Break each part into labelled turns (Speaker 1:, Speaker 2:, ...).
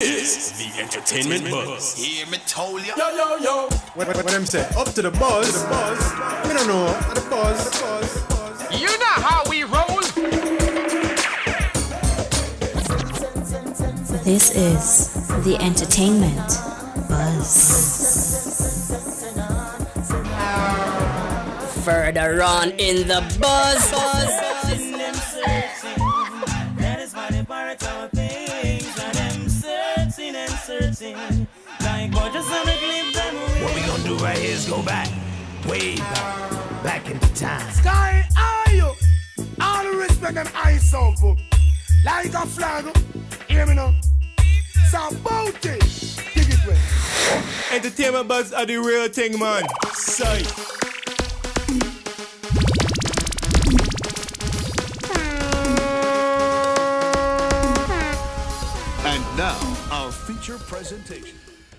Speaker 1: Is the entertainment buzz.
Speaker 2: Hear me told ya.
Speaker 1: Yo, yo, yo.
Speaker 3: What them say? Up to the buzz. We don't know. The buzz.
Speaker 2: You know how we roll.
Speaker 4: This is the entertainment buzz. Further on in the buzz.
Speaker 5: That is why they part of things. And them searching. Like gorgeous on a clip them away.
Speaker 2: What we gonna do right here is go back, way back into time.
Speaker 6: Sky, are you? All the respect them eyes so good. Like a flag. Hear me now. So bounty. Dig it way.
Speaker 3: Entertainment buzz are the real thing, man. Sight.
Speaker 7: And now, our feature presentation.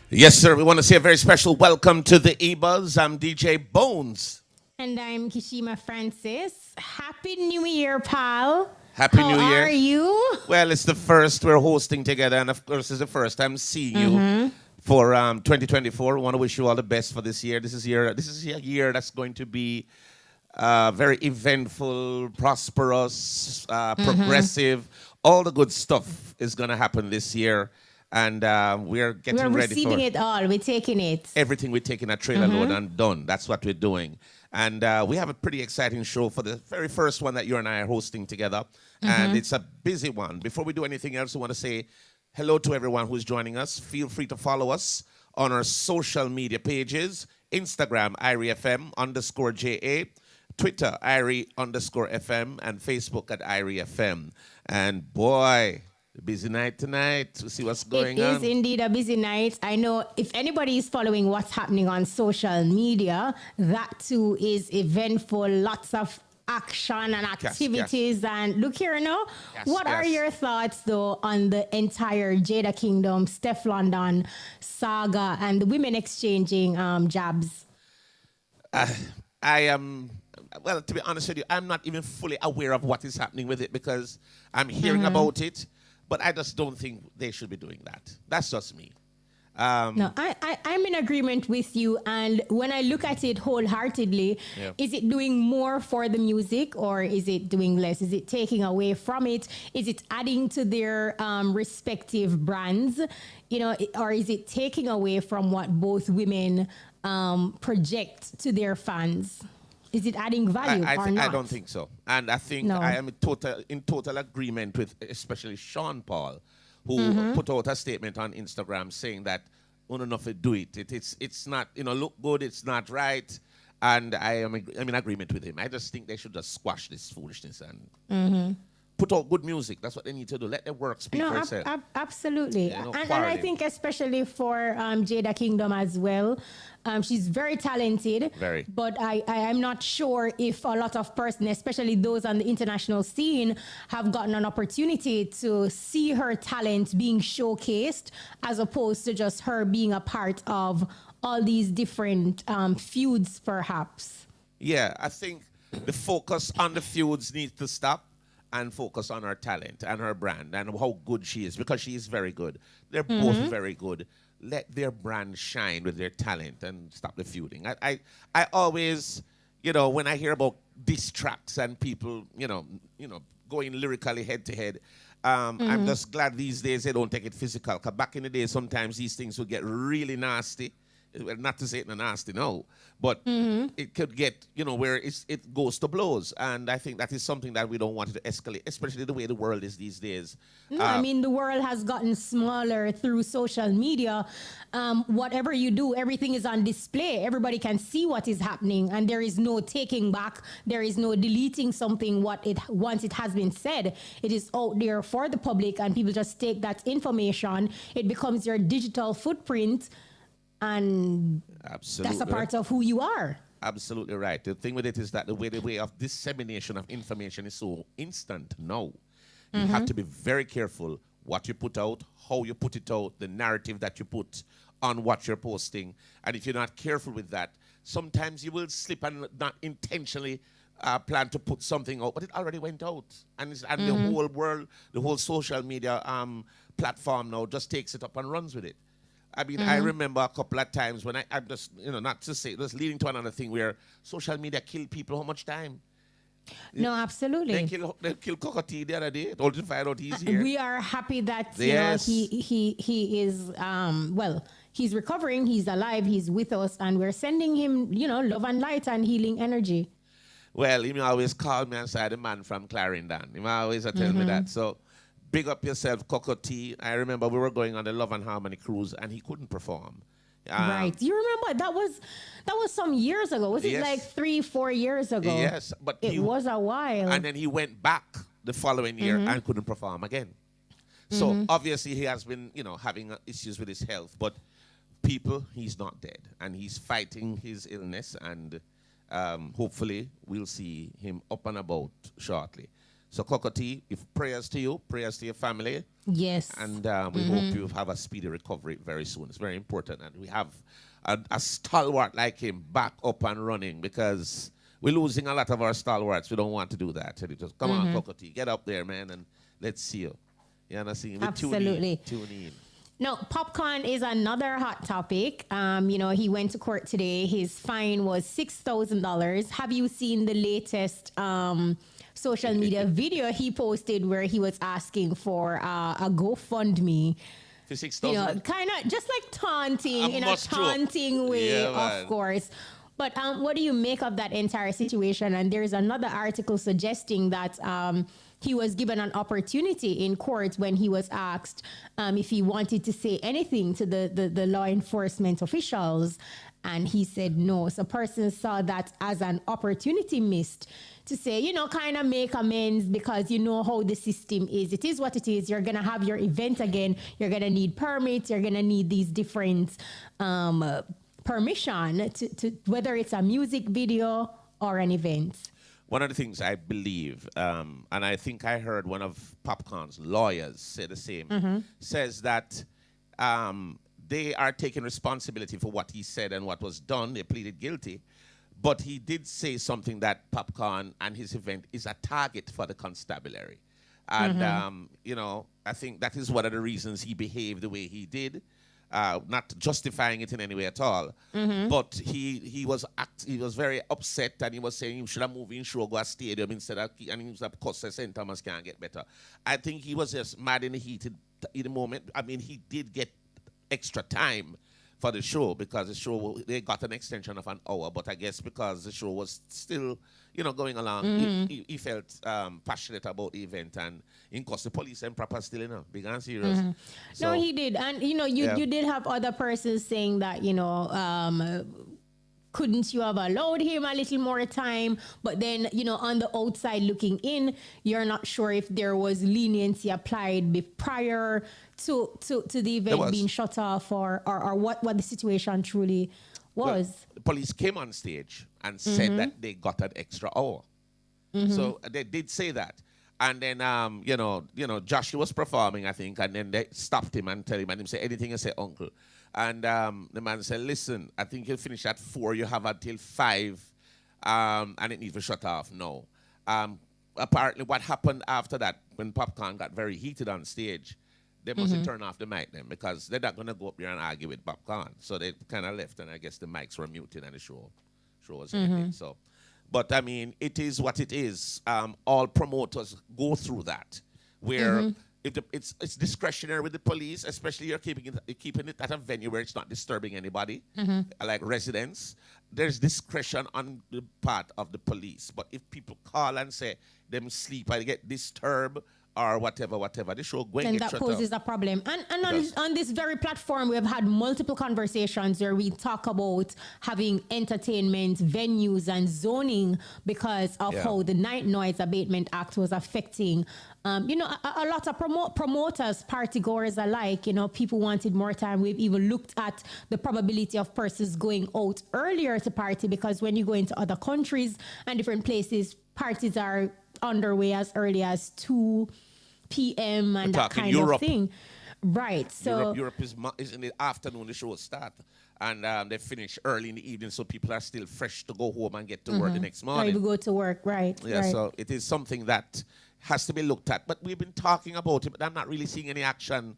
Speaker 8: Yes, sir. We want to say a very special welcome to the EBUZZ. I'm DJ Bones.
Speaker 9: And I'm Kishima Francis. Happy New Year, pal.
Speaker 8: Happy New Year.
Speaker 9: How are you?
Speaker 8: Well, it's the first we're hosting together, and of course, it's the first time seeing you for 2024. We want to wish you all the best for this year. This is a year that's going to be very eventful, prosperous, progressive. All the good stuff is going to happen this year. And we're getting ready for...
Speaker 9: We're receiving it all. We're taking it.
Speaker 8: Everything we're taking a trailer load and done. That's what we're doing. And we have a pretty exciting show for the very first one that you and I are hosting together. And it's a busy one. Before we do anything else, we want to say hello to everyone who's joining us. Feel free to follow us on our social media pages. Instagram, IRIFM_JA. Twitter, IRI_FM. And Facebook at IRIFM. And boy... busy night tonight to see what's going on.
Speaker 9: It is indeed a busy night. I know if anybody is following what's happening on social media, that too is eventful. Lots of action and activities.
Speaker 8: Yes.
Speaker 9: And look here now.
Speaker 8: Yes,
Speaker 9: What are your thoughts though on the entire Jada Kingdom, Steph London saga and the women exchanging jabs?
Speaker 8: I am... well, to be honest with you, I'm not even fully aware of what is happening with it because I'm hearing about it. But I just don't think they should be doing that. That's just me.
Speaker 9: No, I'm in agreement with you. And when I look at it wholeheartedly, is it doing more for the music or is it doing less? Is it taking away from it? Is it adding to their respective brands? You know, or is it taking away from what both women project to their fans? Is it adding value or not?
Speaker 8: I don't think so. And I think I am in total agreement with especially Sean Paul, who put out a statement on Instagram saying that enough to do it. It's not, look good, it's not right. And I'm in agreement with him. I just think they should just squash this foolishness and put out good music. That's what they need to do. Let their work speak for itself.
Speaker 9: Absolutely. And I think especially for Jada Kingdom as well, she's very talented.
Speaker 8: Very.
Speaker 9: But I am not sure if a lot of persons, especially those on the international scene, have gotten an opportunity to see her talent being showcased as opposed to just her being a part of all these different feuds, perhaps.
Speaker 8: Yeah, I think the focus on the feuds needs to stop and focus on her talent and her brand and how good she is, because she is very good. They're both very good. Let their brand shine with their talent and stop the feuding. I always, when I hear about diss tracks and people, going lyrically head to head, I'm just glad these days they don't take it physical. Because back in the day, sometimes these things would get really nasty. Well, not to say it's nasty, no, but it could get, where it goes to blows. And I think that is something that we don't want to escalate, especially the way the world is these days.
Speaker 9: No, I mean, the world has gotten smaller through social media. Whatever you do, everything is on display. Everybody can see what is happening, and there is no taking back. There is no deleting something once it has been said. It is out there for the public, and people just take that information. It becomes your digital footprint. And
Speaker 8: absolutely,
Speaker 9: that's a part of who you are.
Speaker 8: Absolutely right. The thing with it is that the way of dissemination of information is so instant now. You have to be very careful what you put out, how you put it out, the narrative that you put on what you're posting. And if you're not careful with that, sometimes you will slip and not intentionally plan to put something out, but it already went out. And the whole world, the whole social media platform now just takes it up and runs with it. I mean, I remember a couple of times when I'm just, not to say, just leading to another thing where social media killed people how much time?
Speaker 9: No, absolutely.
Speaker 8: They killed Cocoa Tea the other day. Only to find out he's here.
Speaker 9: We are happy that
Speaker 8: Yes.
Speaker 9: he is he's recovering, he's alive, he's with us, and we're sending him love and light and healing energy.
Speaker 8: Well, he always call me and say the man from Clarendon. He always tell me that. So big up yourself, Cocoa Tea. I remember we were going on the Love and Harmony cruise and he couldn't perform.
Speaker 9: Right. You remember that was some years ago. Was it
Speaker 8: Yes.
Speaker 9: like 3-4 years ago?
Speaker 8: Yes, but
Speaker 9: it was a while.
Speaker 8: And then he went back the following year and couldn't perform again. So obviously he has been, having issues with his health. But people, he's not dead, and he's fighting his illness, and hopefully we'll see him up and about shortly. So Cocoa Tea, if prayers to you, prayers to your family.
Speaker 9: Yes.
Speaker 8: And we hope you have a speedy recovery very soon. It's very important that we have a stalwart like him back up and running, because we're losing a lot of our stalwarts. We don't want to do that. So just come on, Cocoa Tea, get up there, man, and let's see you. You understand?
Speaker 9: Absolutely.
Speaker 8: Tune in.
Speaker 9: No, Popcaan is another hot topic. He went to court today. His fine was $6,000. Have you seen the latest social media video he posted where he was asking for a GoFundMe?
Speaker 8: For $6,000?
Speaker 9: Kind of just like taunting, in a
Speaker 8: must joke.
Speaker 9: taunting way,
Speaker 8: Yeah, man.
Speaker 9: of course. But what do you make of that entire situation? And there's another article suggesting that he was given an opportunity in court when he was asked if he wanted to say anything to the law enforcement officials. And he said no. So person saw that as an opportunity missed to say, kind of make amends, because you know how the system is. It is what it is. You're going to have your event again. You're going to need permits. You're going to need these different permission to whether it's a music video or an event.
Speaker 8: One of the things I believe, and I think I heard one of Popcaan's lawyers say the same, says that they are taking responsibility for what he said and what was done. They pleaded guilty. But he did say something that Popcaan and his event is a target for the constabulary. And, I think that is one of the reasons he behaved the way he did. Not justifying it in any way at all, but he was very upset, and he was saying you should have moved in Shogo Stadium instead of, and he was of course St. Thomas can't get better. I think he was just mad in the moment. I mean, he did get extra time for the show, because the show, they got an extension of an hour, but I guess because the show was still, going along, he felt passionate about the event, and in course the police and proper still, big and serious. So,
Speaker 9: no, he did. And, you did have other persons saying that, couldn't you have allowed him a little more time? But then, on the outside looking in, you're not sure if there was leniency applied prior to the event being shut off, or what the situation truly was.
Speaker 8: Well, the police came on stage and said that they got an extra hour. So they did say that. And then, Joshua was performing, I think, and then they stopped him and tell him, and him say, anything, and say, uncle. And the man said, listen, I think you'll finish at 4, you have until 5, and it needs to shut off now. Apparently, what happened after that, when Popcaan got very heated on stage, they must turn off the mic then, because they're not going to go up there and argue with Popcaan. So they kind of left, and I guess the mics were muted and the show was ending. So, but I mean, it is what it is. All promoters go through that, where it's discretionary with the police, especially you're keeping it at a venue where it's not disturbing anybody, like residents. There's discretion on the part of the police. But if people call and say them sleep, I get disturbed, or whatever, the show going
Speaker 9: then
Speaker 8: to
Speaker 9: that
Speaker 8: shut
Speaker 9: poses
Speaker 8: up.
Speaker 9: a problem. And on this very platform, we have had multiple conversations where we talk about having entertainment venues and zoning because of how the Night Noise Abatement Act was affecting a lot of promoters, party goers alike. People wanted more time. We've even looked at the probability of persons going out earlier to party, because when you go into other countries and different places, parties are underway as early as 2 p.m. and that kind of thing. Right. So
Speaker 8: Europe is in the afternoon, the show start, and they finish early in the evening, so people are still fresh to go home and get to work the next morning.
Speaker 9: Or to go to work, right.
Speaker 8: Yeah,
Speaker 9: right.
Speaker 8: So it is something that has to be looked at. But we've been talking about it, but I'm not really seeing any action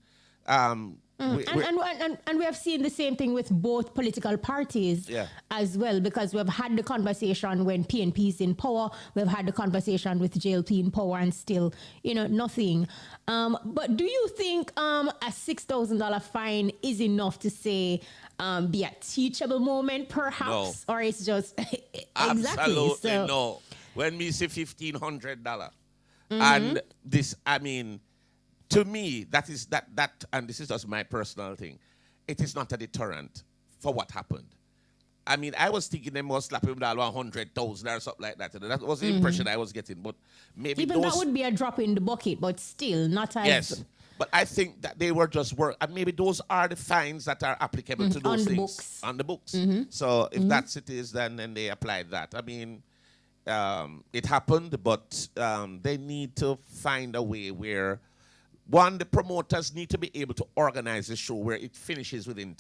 Speaker 9: And we have seen the same thing with both political parties as well, because we've had the conversation when PNP is in power, we've had the conversation with JLP in power, and still, nothing. But do you think a $6,000 fine is enough to say be a teachable moment, perhaps?
Speaker 8: No.
Speaker 9: Or it's just
Speaker 8: Absolutely no. When we say $1,500, and this, I mean, to me, that, and this is just my personal thing, it is not a deterrent for what happened. I mean, I was thinking they must slap him down 100,000 or something like that. That was the impression I was getting. But maybe
Speaker 9: even that would be a drop in the bucket, but still not as...
Speaker 8: Yes, but I think that they were just and maybe those are the fines that are applicable to those things. On the books. So if that's it is, then they applied that. I mean, it happened, but they need to find a way where... One, the promoters need to be able to organize a show where it finishes within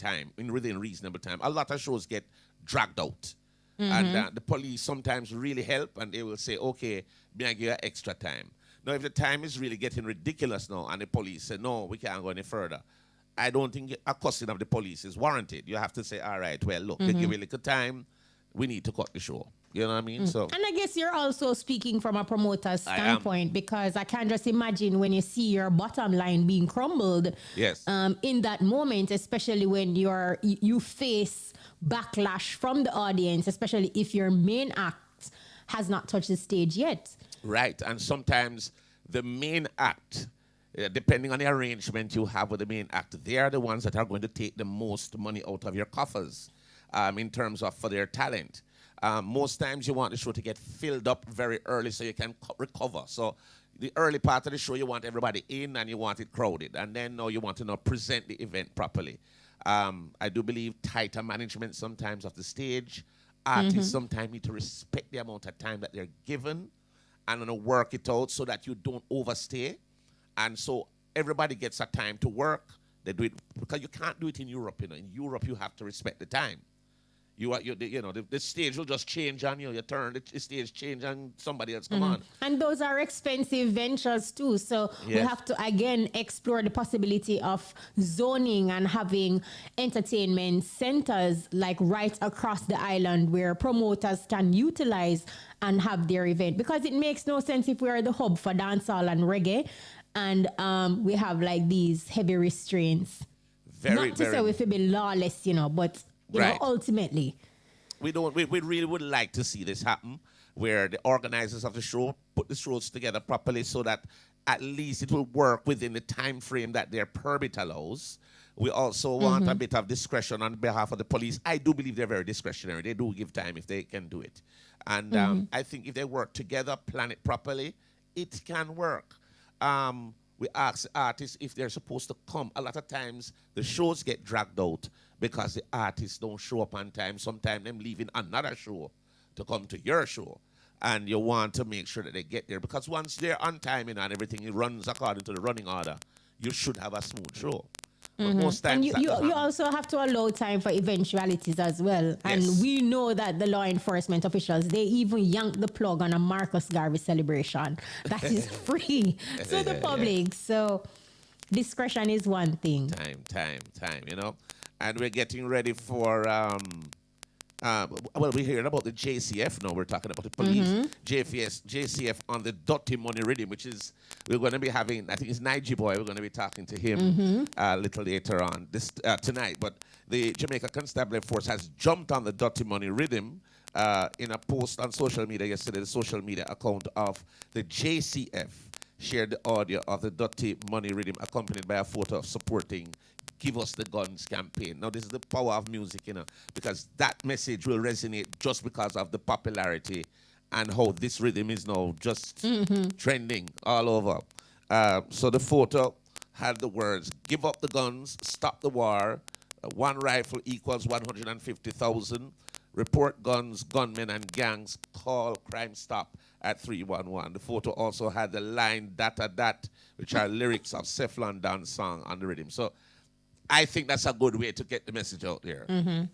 Speaker 8: reasonable time. A lot of shows get dragged out. And the police sometimes really help, and they will say, okay, may I give you extra time? Now, if the time is really getting ridiculous now, and the police say, no, we can't go any further, I don't think a costing of the police is warranted. You have to say, all right, well, look, they give you a little time, we need to cut the show. You know what I mean? So,
Speaker 9: and I guess you're also speaking from a promoter's standpoint, because I can just imagine when you see your bottom line being crumbled.
Speaker 8: Yes.
Speaker 9: In that moment, especially when you face backlash from the audience, especially if your main act has not touched the stage yet.
Speaker 8: Right, and sometimes the main act, depending on the arrangement you have with the main act, they are the ones that are going to take the most money out of your coffers in terms of for their talent. Most times you want the show to get filled up very early so you can recover. So the early part of the show, you want everybody in and you want it crowded. And then you want to present the event properly. I do believe tighter management sometimes of the stage. Artists sometimes need to respect the amount of time that they're given and work it out so that you don't overstay. And so everybody gets a time to work. They do it because you can't do it in Europe. In Europe, you have to respect the time. The stage will just change on you. You turn, the stage change and somebody else come on.
Speaker 9: And those are expensive ventures too. So we have to, again, explore the possibility of zoning and having entertainment centers like right across the island where promoters can utilize and have their event. Because it makes no sense if we are the hub for dancehall and reggae and we have like these heavy restraints. Not to say we feel be lawless, but... ultimately.
Speaker 8: We really would like to see this happen, where the organizers of the show put the shows together properly so that at least it will work within the time frame that their permit allows. We also want a bit of discretion on behalf of the police. I do believe they're very discretionary. They do give time if they can do it. And I think if they work together, plan it properly, it can work. We ask artists if they're supposed to come. A lot of times, the shows get dragged out because the artists don't show up on time. Sometimes them leaving another show to come to your show. And you want to make sure that they get there. Because once they're on time and everything it runs according to the running order, you should have a smooth show. But most times
Speaker 9: and you also have to allow time for eventualities as well. And we know that the law enforcement officials, they even yanked the plug on a Marcus Garvey celebration. That is free to the public. So discretion is one thing.
Speaker 8: Time, And we're getting ready for, we're hearing about the JCF now. We're talking about the police. JCF on the Dirty Money Rhythm, which is, we're going to be having, I think it's Nig Boy. We're going to be talking to him a little later on tonight. But the Jamaica Constabulary Force has jumped on the Dirty Money Rhythm in a post on social media yesterday. The social media account of the JCF shared the audio of the Dirty Money Rhythm accompanied by a photo of supporting Give Us the Guns campaign. Now, this is the power of music, because that message will resonate just because of the popularity and how this rhythm is now just trending all over. So the photo had the words, give up the guns, stop the war, one rifle equals 150,000, report guns, gunmen, and gangs, call Crime Stop at 311. The photo also had the line, dat, which are lyrics of Cephalon Dance song on the rhythm. So, I think that's a good way to get the message out there.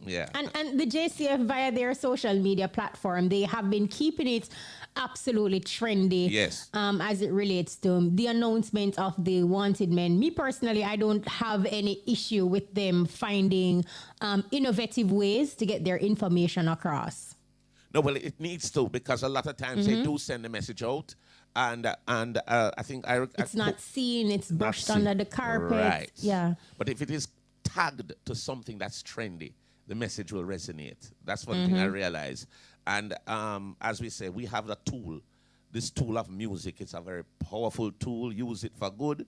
Speaker 8: Yeah.
Speaker 9: And the JCF via their social media platform, they have been keeping it absolutely trendy.
Speaker 8: Yes.
Speaker 9: As it relates to the announcement of the Wanted Men. Me personally, I don't have any issue with them finding innovative ways to get their information across.
Speaker 8: No, well, it needs to, because a lot of times they do send the message out, and I think
Speaker 9: it's not seen, it's brushed under the carpet.
Speaker 8: Right.
Speaker 9: Yeah.
Speaker 8: But if it is tagged to something that's trendy, the message will resonate. That's one thing I realize. And as we say, we have the tool, this tool of music. It's a very powerful tool. Use it for good.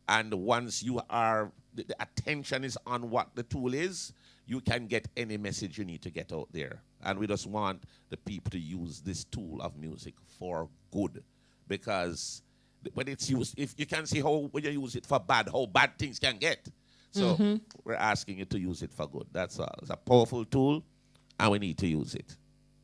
Speaker 8: And once you are, the attention is on what the tool is, you can get any message you need to get out there. And we just want the people to use this tool of music for good. Because when it's used, if you can see how when you use it for bad, how bad things can get. So we're asking you to use it for good. That's all. It's a powerful tool, and we need to use it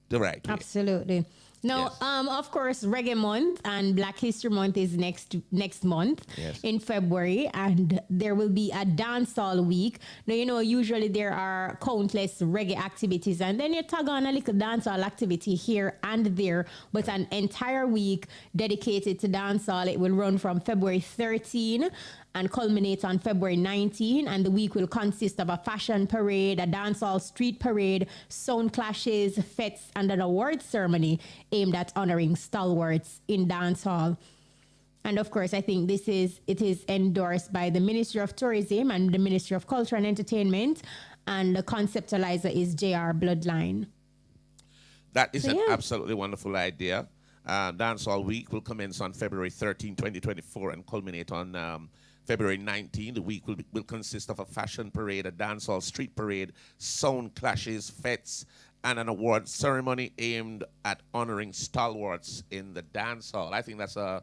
Speaker 8: the right way.
Speaker 9: Absolutely. Now,
Speaker 8: Yes.
Speaker 9: of course, Reggae Month and Black History Month is next month in February, and there will be a dancehall week. Now, you know, usually there are countless reggae activities, and then you tag on a little dancehall activity here and there, but an entire week dedicated to dancehall. It will run from February 13 and culminate on February 19, and the week will consist of a fashion parade, a dancehall street parade, sound clashes, fetes, and an award ceremony aimed at honoring stalwarts in dancehall. And of course, I think it is endorsed by the Ministry of Tourism and the Ministry of Culture and Entertainment, and the conceptualizer is JR Bloodline.
Speaker 8: That is an absolutely wonderful idea. Dancehall Week will commence on February 13, 2024, and culminate on February 19. The week will consist of a fashion parade, a dancehall street parade, sound clashes, fetes, and an award ceremony aimed at honoring stalwarts in the dancehall. I think that's an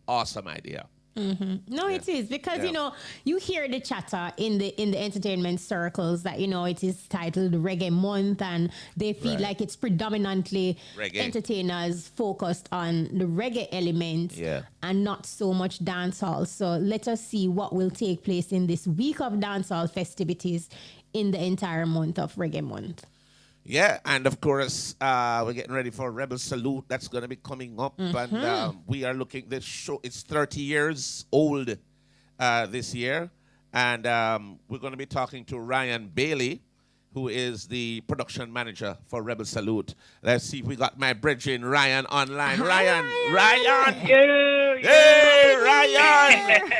Speaker 8: awesome idea.
Speaker 9: No, it is, because you know, you hear the chatter in the entertainment circles that, you know, it is titled Reggae Month, and they feel like it's predominantly
Speaker 8: reggae
Speaker 9: entertainers focused on the reggae element and not so much dancehall. So let us see what will take place in this week of dancehall festivities in the entire month of Reggae Month.
Speaker 8: Yeah, and of course, we're getting ready for Rebel Salute. That's going to be coming up. And we are looking, this show, it's 30 years old this year. And we're going to be talking to Ryan Bailey, who is the production manager for Rebel Salute. Let's see if we got my brethren Ryan online. Ryan! Hey, Ryan!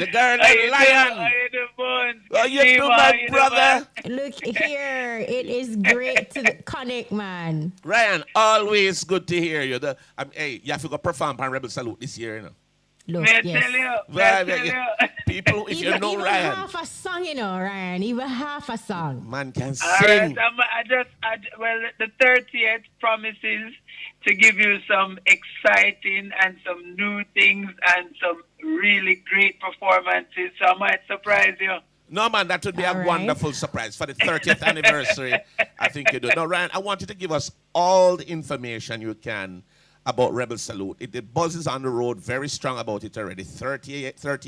Speaker 8: The girl and Lion! How you doing, my brother?
Speaker 9: Look here, it is great to connect, man.
Speaker 8: Ryan, always good to hear you. Hey, you have to go perform on Rebel Salute this year, you know.
Speaker 9: Look,
Speaker 8: People, if you know
Speaker 9: even
Speaker 8: Ryan.
Speaker 9: half a song, you know, Ryan. Even half a song.
Speaker 8: Man can
Speaker 10: All
Speaker 8: sing.
Speaker 10: right, well, the 30th promises to give you some exciting and some new things and some really great performances. So I might surprise you.
Speaker 8: No, man, that would be a wonderful surprise for the 30th anniversary. I think you do. Now, Ryan, I want you to give us all the information you can about Rebel Salute. The buzz is on the road, very strong about it already. 30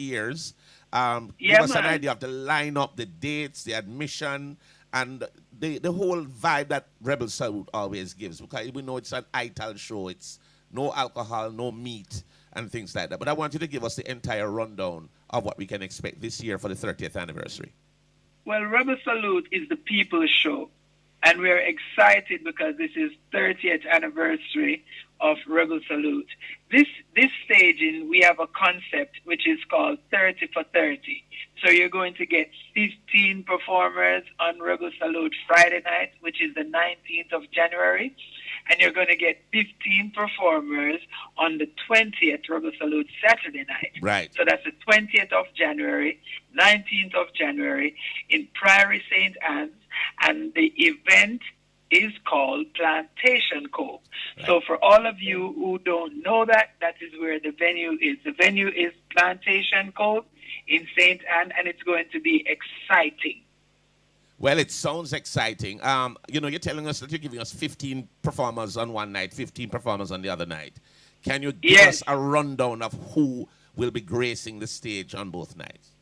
Speaker 8: years. Give us an idea of the lineup, the dates, the admission, and the whole vibe that Rebel Salute always gives. Because we know it's an ITAL show. It's no alcohol, no meat, and things like that. But I want you to give us the entire rundown of what we can expect this year for the 30th anniversary.
Speaker 10: Well, Rebel Salute is the people's show. And we're excited because this is 30th anniversary of Rebel Salute. This staging, we have a concept which is called 30 for 30. So you're going to get 15 performers on Rebel Salute Friday night, which is the 19th of January. And you're going to get 15 performers on the 20th Rebel Salute Saturday night.
Speaker 8: Right.
Speaker 10: So that's the 20th of January, 19th of January in Prairie St. Anne's. And the event is called Plantation Cove. Right. So for all of you who don't know that, that is where the venue is. The venue is Plantation Cove in St. Anne, and it's going to be exciting.
Speaker 8: Well, it sounds exciting. You know, you're telling us that you're giving us 15 performers on one night, 15 performers on the other night. Can you give us a rundown of who will be gracing the stage on both nights?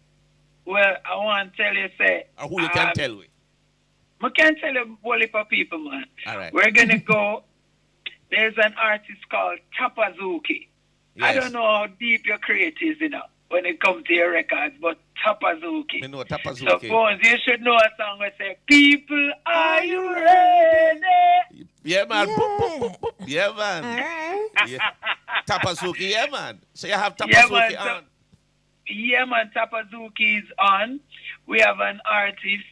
Speaker 10: Well, I want to tell you, say.
Speaker 8: Or who you can tell me?
Speaker 10: I can't tell you a whole heap of people, man.
Speaker 8: All right.
Speaker 10: We're going to go. There's an artist called Tapazuki.
Speaker 8: Yes.
Speaker 10: I don't know how deep your create is, when it comes to your records, but Tapazuki.
Speaker 8: I know Tapazuki.
Speaker 10: So, Phones, you should know a song that says, People, are you ready?
Speaker 8: Yeah, man.
Speaker 9: Yeah.
Speaker 8: Boop, boop, boop, boop. Yeah, man.
Speaker 9: All right.
Speaker 8: Yeah. Tapazuki, yeah, man. So you have
Speaker 10: Yeah,
Speaker 8: Tapazuki
Speaker 10: man.
Speaker 8: on.
Speaker 10: Yeah, man, Tapazuki is on. We have an artist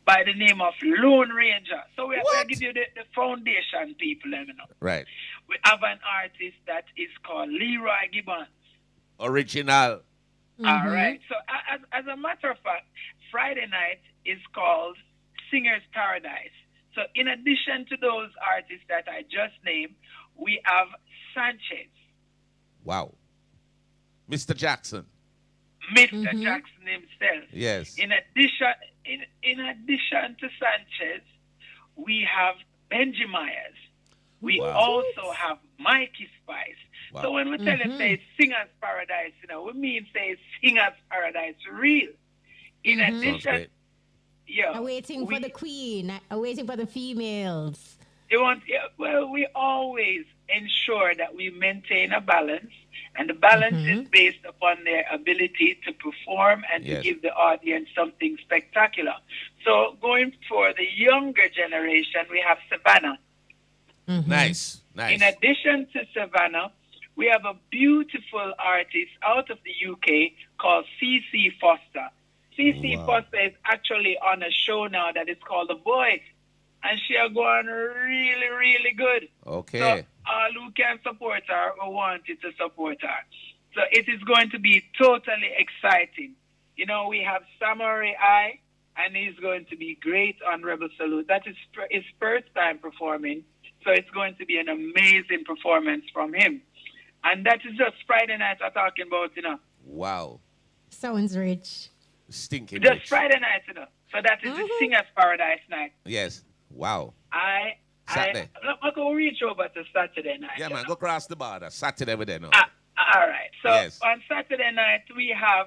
Speaker 10: by the name of Lone Ranger. So we give you the foundation people,
Speaker 8: Right.
Speaker 10: We have an artist that is called Leroy Gibbons.
Speaker 8: Original.
Speaker 10: All right. So as a matter of fact, Friday night is called Singer's Paradise. So in addition to those artists that I just named, we have Sanchez.
Speaker 8: Wow. Mr. Jackson.
Speaker 10: Mr. Jackson himself.
Speaker 8: Yes.
Speaker 10: In addition to Sanchez, we have Benji Myers. We also have Mikey Spice.
Speaker 8: Wow.
Speaker 10: So when we tell you say Singer's Paradise, we mean say Singer's Paradise real. In addition,
Speaker 9: Waiting for the queen, waiting for the females.
Speaker 10: We always ensure that we maintain a balance, and the balance is based upon their ability to perform and to give the audience something spectacular. So going for the younger generation, we have Savannah.
Speaker 8: Nice.
Speaker 10: In addition to Savannah, we have a beautiful artist out of the UK called CC Foster. CC Foster is actually on a show now that is called The Voice, and she are going really, really good.
Speaker 8: Okay.
Speaker 10: So all who can support her or wanted to support her. So it is going to be totally exciting. We have Samurai Eye, and he's going to be great on Rebel Salute. That is his first time performing, so it's going to be an amazing performance from him. And that is just Friday night I'm talking about,
Speaker 8: Wow.
Speaker 9: Sounds rich.
Speaker 8: Stinking
Speaker 10: Just
Speaker 8: rich.
Speaker 10: Friday night, So that is the Singer's Paradise night.
Speaker 8: Yes. Wow.
Speaker 10: Saturday. I'm going to reach over to Saturday night.
Speaker 8: Yeah, man. Go across the border. Saturday with them.
Speaker 10: All right. So
Speaker 8: Yes.
Speaker 10: on Saturday night, we have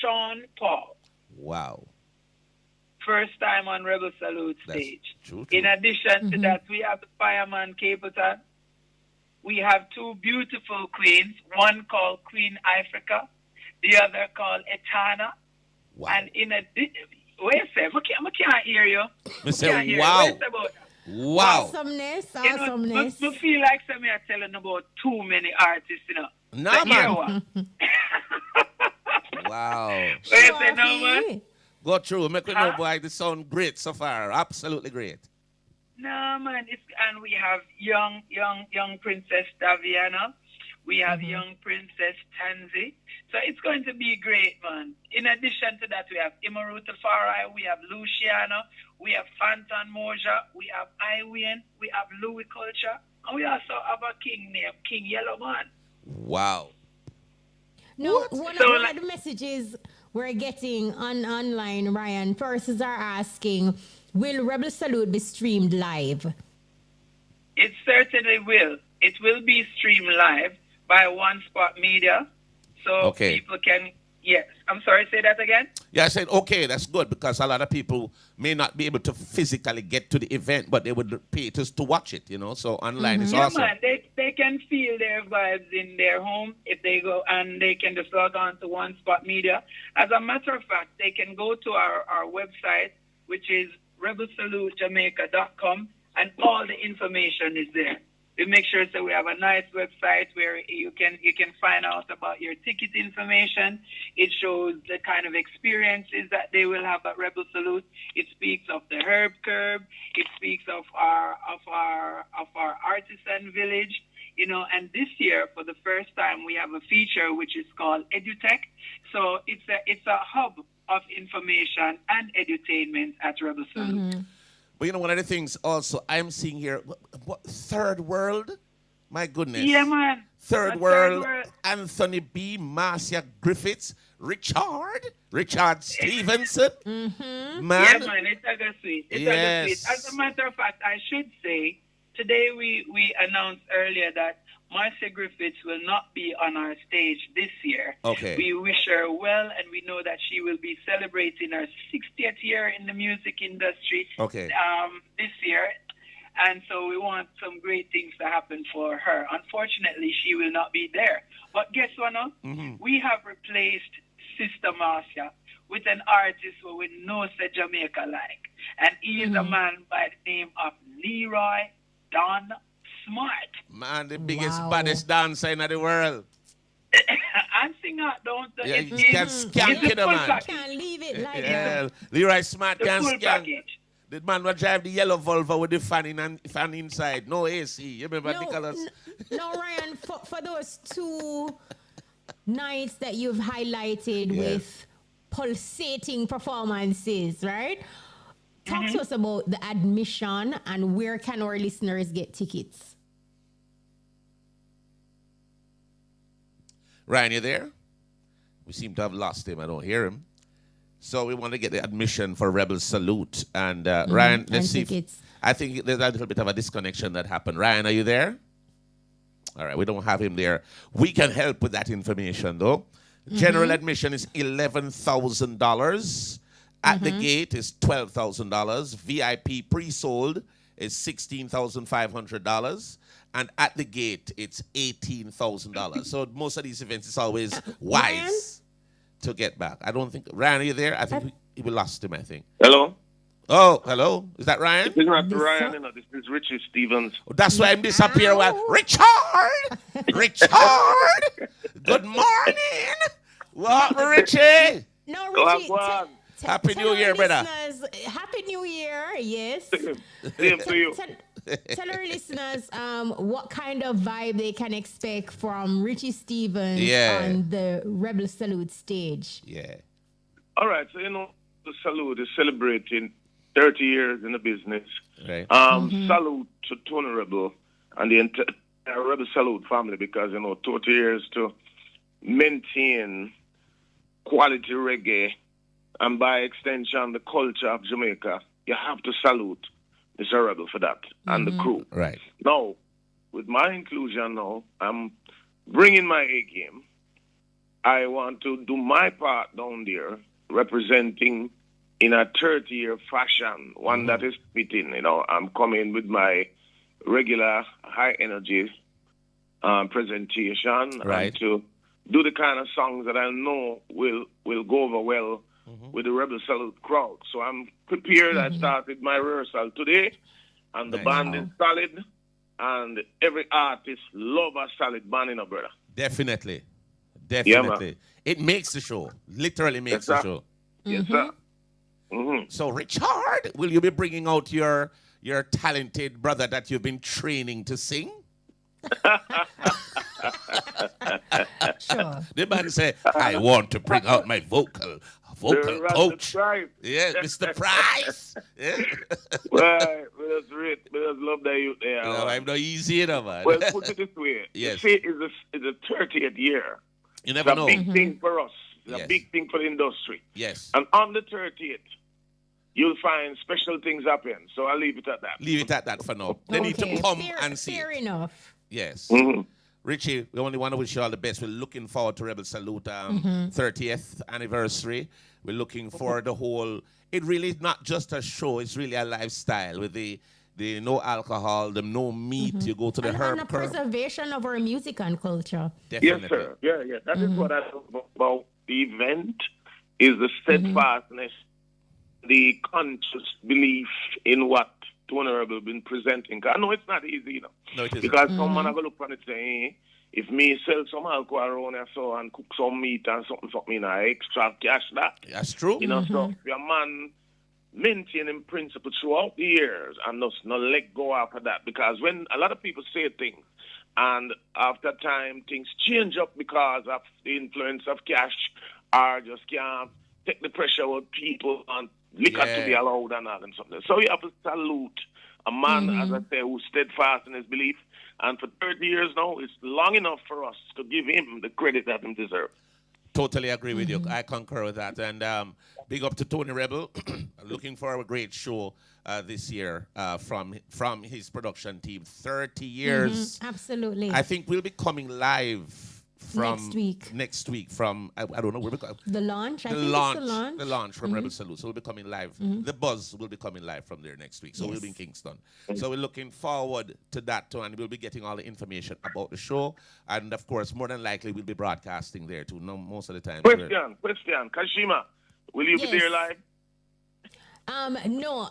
Speaker 10: Sean Paul.
Speaker 8: Wow.
Speaker 10: First time on Rebel Salute stage.
Speaker 8: True.
Speaker 10: In addition to that, we have the Fireman Capleton. We have two beautiful queens, one called Queen Africa, the other called Etana.
Speaker 8: Wow.
Speaker 10: And in addition, wait a second, I can't hear you.
Speaker 8: Me say,
Speaker 10: Can't hear you.
Speaker 8: wow.
Speaker 10: Wait a second.
Speaker 8: Wow.
Speaker 9: Awesomeness.
Speaker 10: I feel like some are telling about too many artists,
Speaker 8: No,
Speaker 10: So
Speaker 8: man.
Speaker 10: hear what?
Speaker 8: Wow.
Speaker 10: Wait a second, no, man.
Speaker 8: Go through. Make me know, boy. The sound great so far. Absolutely great.
Speaker 10: No, man. And we have young Princess Daviana. We have young Princess Tansy. So it's going to be great, man. In addition to that, we have Imaru Tafari, we have Luciano, we have Fantan Moja, we have Iwin, we have Louis Culture, and we also have a king named King Yellow Man.
Speaker 8: Wow.
Speaker 9: No, one of the messages we're getting online, Ryan, persons are asking, will Rebel Salute be streamed live?
Speaker 10: It certainly will. It will be streamed live by One Spot Media. So people can, yes. I'm sorry, say that again?
Speaker 8: Yeah, I said, okay, that's good, because a lot of people may not be able to physically get to the event, but they would pay to watch it, so online is awesome.
Speaker 10: Man, they can feel their vibes in their home if they go, and they can just log on to One Spot Media. As a matter of fact, they can go to our website, which is rebelsalutejamaica.com, and all the information is there. We make sure that we have a nice website where you can find out about your ticket information. It shows the kind of experiences that they will have at Rebel Salute. It speaks of the herb curb. It speaks of our artisan village. And this year, for the first time, we have a feature which is called EduTech. So it's a hub of information and edutainment at Rebel Salute.
Speaker 8: But one of the things also I'm seeing here, what third world? My goodness.
Speaker 10: Yeah, man.
Speaker 8: Third world. Anthony B. Marcia Griffiths, Richard Stevenson. Man.
Speaker 10: Yeah, man, it's a good sweet. It's a good sweet. As a matter of fact, I should say, today we announced earlier that Marcia Griffiths will not be on our stage this year.
Speaker 8: Okay.
Speaker 10: We wish her well, and we know that she will be celebrating her 60th year in the music industry this year. And so we want some great things to happen for her. Unfortunately, she will not be there. But guess what now? We have replaced Sister Marcia with an artist who we know say Jamaica like. And he is a man by the name of Leroy Don Smart.
Speaker 8: Man, the biggest, baddest dancer in the world.
Speaker 10: And singer, don't
Speaker 8: you can skank it, man.
Speaker 9: Can't leave it like that.
Speaker 8: Leroy Smart
Speaker 10: The
Speaker 8: can
Speaker 10: full
Speaker 8: skank.
Speaker 10: package.
Speaker 8: The man will drive the yellow Volvo with the fan inside. No AC. You remember Nicholas?
Speaker 9: No, Ryan, for those 2 nights that you've highlighted with pulsating performances, right? Talk to us about the admission and where can our listeners get tickets?
Speaker 8: Ryan, you there? We seem to have lost him. I don't hear him. So we want to get the admission for Rebel Salute. And Ryan, let's see. I think there's a little bit of a disconnection that happened. Ryan, are you there? All right, we don't have him there. We can help with that information, though. General admission is $11,000. At the gate is $12,000. VIP pre-sold is $16,500. And at the gate, it's $18,000. So most of these events, it's always wise to get back. I don't think... Ryan, are you there? I think we lost him, I think.
Speaker 11: Hello?
Speaker 8: Oh, hello? Is that Ryan?
Speaker 11: This is not Ryan, this is Richie Stevens.
Speaker 8: That's why I'm disappearing. Richard! Richard! Good morning! What, Richie?
Speaker 9: No, Richie.
Speaker 8: Happy New Year, brother.
Speaker 9: Happy New Year, yes.
Speaker 11: Same to you.
Speaker 9: Tell our listeners what kind of vibe they can expect from Richie Stevens on the Rebel Salute stage.
Speaker 8: Yeah.
Speaker 11: All right, so the Salute is celebrating 30 years in the business.
Speaker 8: Right.
Speaker 11: Salute to Tony Rebel and the entire Rebel Salute family because, 30 years to maintain quality reggae and by extension the culture of Jamaica. You have to salute Mr. Rebel for that and the crew.
Speaker 8: Right.
Speaker 11: Now, with my inclusion now, I'm bringing my A game. I want to do my part down there, representing in a 30-year fashion, one that is fitting. I'm coming with my regular high energy presentation and to do the kind of songs that I know will go over well with the Rebel Salute crowd. So I'm prepared. I started my rehearsal today, and the band is solid, and every artist love a solid band, brother.
Speaker 8: Definitely.
Speaker 11: Yeah,
Speaker 8: it makes the show. Literally makes the show.
Speaker 11: Yes, sir.
Speaker 8: So, Richard, will you be bringing out your talented brother that you've been training to sing?
Speaker 9: Sure.
Speaker 8: The man say, I want to bring out my vocal coach. Yeah, Mr. Price. Yeah.
Speaker 11: Right, we just love that you there.
Speaker 8: I'm not easy, man.
Speaker 11: Well, put it this way.
Speaker 8: Yes.
Speaker 11: You see, it's a 30th year.
Speaker 8: You never know.
Speaker 11: It's a big thing for us. It's a big thing for the industry.
Speaker 8: Yes.
Speaker 11: And on the 30th, you'll find special things happen. So I'll leave it at that.
Speaker 8: Leave it at that for now. They need to come and see
Speaker 9: Fair
Speaker 8: it.
Speaker 9: enough.
Speaker 8: Yes. Richie, we only want to wish you all the best. We're looking forward to Rebel Salute 30th anniversary. We're looking for the whole... It really is not just a show. It's really a lifestyle with the no alcohol, the no meat. You go to the herb
Speaker 9: And the preservation of our music and culture.
Speaker 8: Definitely.
Speaker 11: Yes, sir. Yeah. That is what I love about the event, is the steadfastness, the conscious belief in what Tony Rebel been presenting. I know it's not easy,
Speaker 8: No, it isn't.
Speaker 11: Because someone are going to look on it and say, if me sell some alcohol around here so and cook some meat and something, I extra cash that.
Speaker 8: That's true.
Speaker 11: So if your man maintaining principles throughout the years and not let go after that. Because when a lot of people say things and after time things change up because of the influence of cash or just can't take the pressure out people and liquor to be allowed and all and something. So you have to salute a man, as I say, who's steadfast in his belief. And for 30 years now, it's long enough for us to give him the credit that he deserves.
Speaker 8: Totally agree with you. I concur with that. And big up to Tony Rebel. Looking for a great show this year from his production team. 30 years.
Speaker 9: Absolutely.
Speaker 8: I think we'll be coming live from
Speaker 9: next week
Speaker 8: from I don't know where we go.
Speaker 9: The launch.
Speaker 8: The launch from Rebel Salute. So we'll be coming live. The Buzz will be coming live from there next week. So we'll be in Kingston. So we're looking forward to that too, and we'll be getting all the information about the show. And of course, more than likely, we'll be broadcasting there too. No, most of the time.
Speaker 11: Question, Kashima, will you be there live?
Speaker 9: No,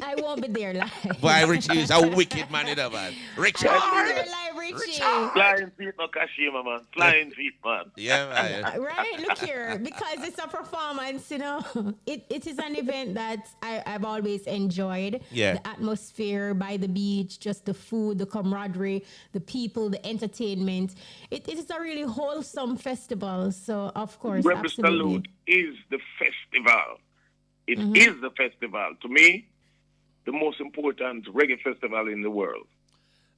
Speaker 9: I won't be there live.
Speaker 8: Boy, Richie is a wicked man, you know, man. Richard!
Speaker 9: Richie.
Speaker 11: Flying feet, no Kashima, man. Flying feet, man.
Speaker 8: Yeah, man.
Speaker 9: Right, look here, because it's a performance, you know. It is an event that I've always enjoyed.
Speaker 8: Yeah.
Speaker 9: The atmosphere by the beach, just the food, the camaraderie, the people, the entertainment. It is a really wholesome festival. So, of course,
Speaker 11: Rebel
Speaker 9: absolutely.
Speaker 11: Salute is the festival. It is the festival. To me, the most important reggae festival in the world.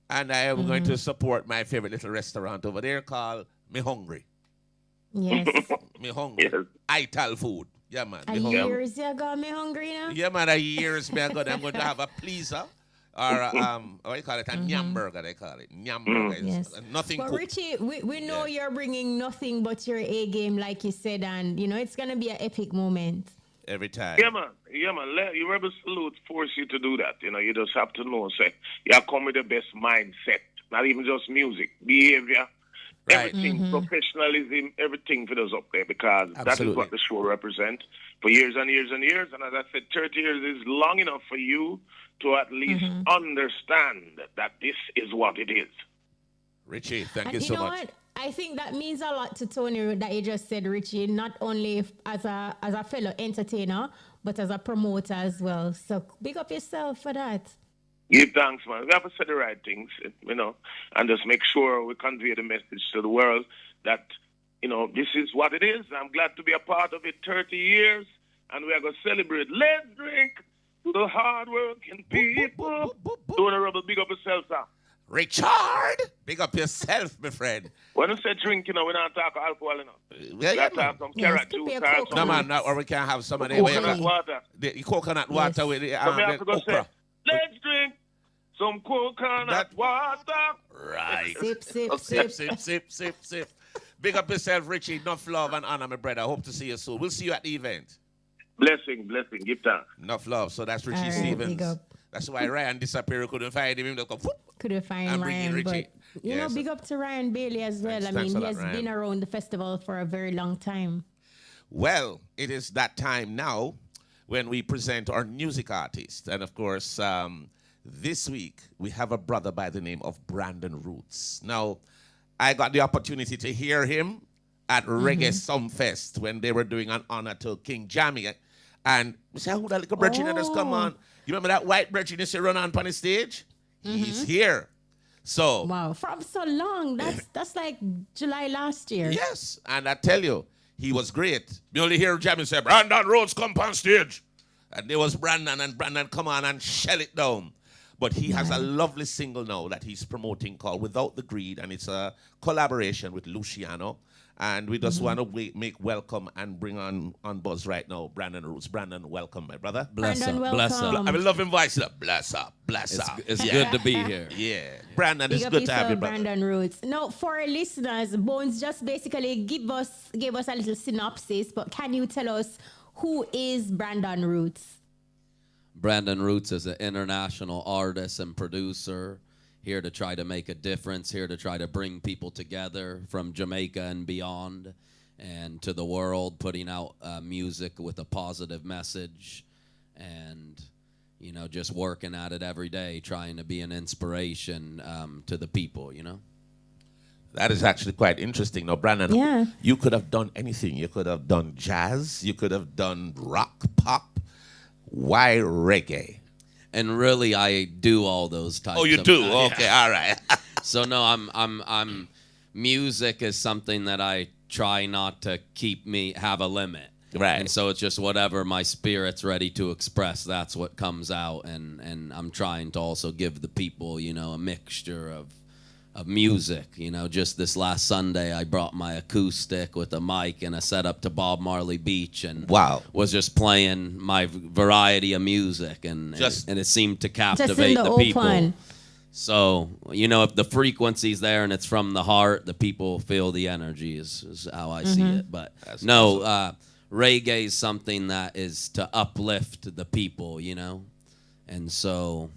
Speaker 8: And I am going to support my favorite little restaurant over there called Me Hungry.
Speaker 9: Yes.
Speaker 8: Me Hungry.
Speaker 11: Yes.
Speaker 8: Ital food. Yeah, man.
Speaker 9: A years ago, Me Hungry now?
Speaker 8: Yeah, man. A years ago, I'm going to have a pleaser. Or, what do you call it? A nyam burger, they call it. Nyam burger.
Speaker 9: Yes.
Speaker 8: Nothing
Speaker 9: But
Speaker 8: cooked.
Speaker 9: Richie, we know you're bringing nothing but your A game, like you said, and, you know, it's going to be an epic moment.
Speaker 8: Every time.
Speaker 11: Yeah, man. Your Rebel Salute force you to do that. You know, you just have to know, say, you come with the best mindset. Not even just music, behavior, everything, professionalism, everything for us up there, because that is what the show represents for years and years and years. And as I said, 30 years is long enough for you to at least understand that this is what it is.
Speaker 8: Richie, thank
Speaker 9: And
Speaker 8: you so
Speaker 9: know
Speaker 8: much.
Speaker 9: what? I think that means a lot to Tony that you just said, Richie, not only as a fellow entertainer, but as a promoter as well. So big up yourself for that.
Speaker 11: Give thanks, man. We have to say the right things, you know, and just make sure we convey the message to the world that, you know, this is what it is. I'm glad to be a part of it 30 years, and we are going to celebrate. Let's drink to the hard-working people. Doing a rubber, big up yourself, sir.
Speaker 8: Richard, big up yourself, my friend.
Speaker 11: When you say drink, you know, we don't talk alcohol, you know.
Speaker 8: Yeah,
Speaker 11: We
Speaker 8: yeah,
Speaker 11: talk some carrot juice or
Speaker 8: No, man, or we can have some of the
Speaker 11: coconut water.
Speaker 8: The coconut water with the,
Speaker 11: So we have to go
Speaker 8: okra.
Speaker 11: say, let's drink some coconut water.
Speaker 8: Right.
Speaker 9: Sip.
Speaker 8: Big up yourself, Richie. Enough love and honor, my brother. I hope to see you soon. We'll see you at the event.
Speaker 11: Blessing. Give thanks.
Speaker 8: Enough love. So that's Richie
Speaker 9: All right,
Speaker 8: Stevens.
Speaker 9: big up.
Speaker 8: That's why Ryan disappeared. Couldn't find him. Just go, whoop,
Speaker 9: Couldn't find
Speaker 8: and bring in
Speaker 9: Ryan,
Speaker 8: Richie.
Speaker 9: but you know, big up to Ryan Bailey as well.
Speaker 8: Thanks
Speaker 9: I mean,
Speaker 8: a
Speaker 9: he
Speaker 8: lot,
Speaker 9: has
Speaker 8: Ryan.
Speaker 9: been around the festival for a very long time.
Speaker 8: Well, it is that time now when we present our music artist. And of course, this week we have a brother by the name of Brandon Rootz. Now, I got the opportunity to hear him at Reggae Sumfest when they were doing an honor to King Jammy. And we said, who that little brethren that has come on? You remember that white brethren used to run on the stage? He's here. So
Speaker 9: Wow, from so long. That's like July last year.
Speaker 8: yes, and I tell you, he was great. You only hear Jamie say, Brandon Rhodes come on stage. And there was Brandon, and Brandon come on and shell it down. But he has a lovely single now that he's promoting called Without the Greed, and it's a collaboration with Luciano. And we just want to make welcome and bring on Buzz right now, Brandon Roots. Brandon, welcome, my brother.
Speaker 9: Bless Brandon, up, bless up.
Speaker 8: I love him voice. Bless up, bless up.
Speaker 12: It's good to be here.
Speaker 8: Yeah. Brandon,
Speaker 9: Big
Speaker 8: it's
Speaker 9: up
Speaker 8: good to have you,
Speaker 9: yourself,
Speaker 8: brother.
Speaker 9: Brandon Rootz. Now, for our listeners, Bones just basically gave us a little synopsis, but can you tell us who is Brandon Rootz?
Speaker 12: Brandon Rootz is an international artist and producer, here to try to make a difference, here to try to bring people together from Jamaica and beyond and to the world, putting out music with a positive message and, you know, just working at it every day, trying to be an inspiration to the people, you know?
Speaker 8: That is actually quite interesting. Now, Brandon, you could have done anything. You could have done jazz. You could have done rock, pop. Why reggae?
Speaker 12: And really, I do all those types.
Speaker 8: Oh, you do? Okay, all right.
Speaker 12: So no, I'm. Music is something that I try not to have a limit.
Speaker 8: Right.
Speaker 12: And so it's just whatever my spirit's ready to express. That's what comes out, and I'm trying to also give the people, you know, a mixture of music. You know, just this last Sunday, I brought my acoustic with a mic and a setup to Bob Marley Beach, and was just playing my variety of music, and it seemed to captivate the people. So, you know, if the frequency's there and it's from the heart, the people feel the energy is how I see it. But reggae is something that is to uplift the people, you know? And so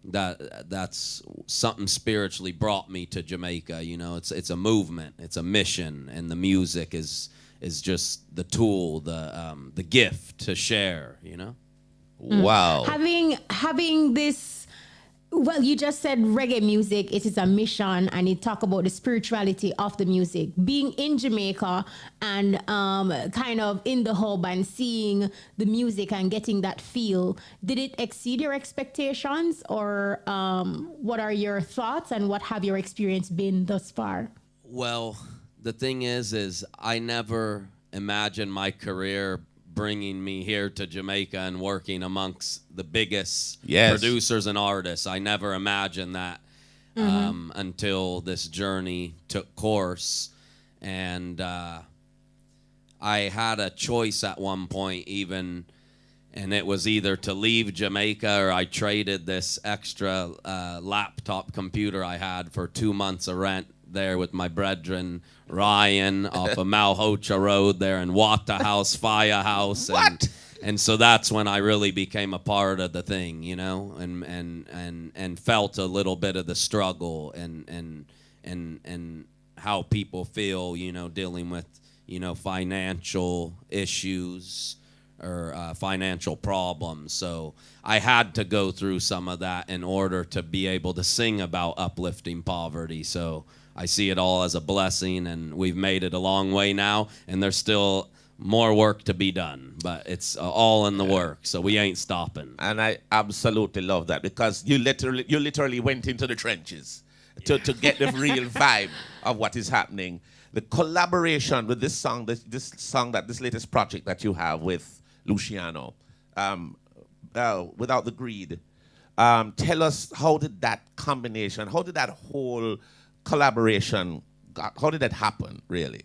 Speaker 12: that's something spiritually brought me to Jamaica, you know? It's a movement, it's a mission, and the music is just the tool, the gift to share, you know?
Speaker 8: Wow.
Speaker 9: Having this. Well, you just said reggae music, it is a mission, and you talk about the spirituality of the music. Being in Jamaica and kind of in the hub and seeing the music and getting that feel, did it exceed your expectations, or what are your thoughts and what have your experience been thus far?
Speaker 12: Well, the thing is I never imagined my career bringing me here to Jamaica and working amongst the biggest producers and artists. I never imagined that until this journey took course. And I had a choice at one point even, and it was either to leave Jamaica or I traded this extra laptop computer I had for 2 months of rent there with my brethren Ryan off of Malhocha Road there in Waterhouse Firehouse. And so that's when I really became a part of the thing, you know, and felt a little bit of the struggle and how people feel, you know, dealing with, you know, financial issues or financial problems. So I had to go through some of that in order to be able to sing about uplifting poverty. So I see it all as a blessing, and we've made it a long way now, and there's still more work to be done, but it's all in the work, so we ain't stopping.
Speaker 8: And I absolutely love that, because you literally went into the trenches to get the real vibe of what is happening. The collaboration with this song, this latest project that you have with Luciano, Without the Greed. Tell us, how did that combination, how did that whole collaboration, how did that happen, really?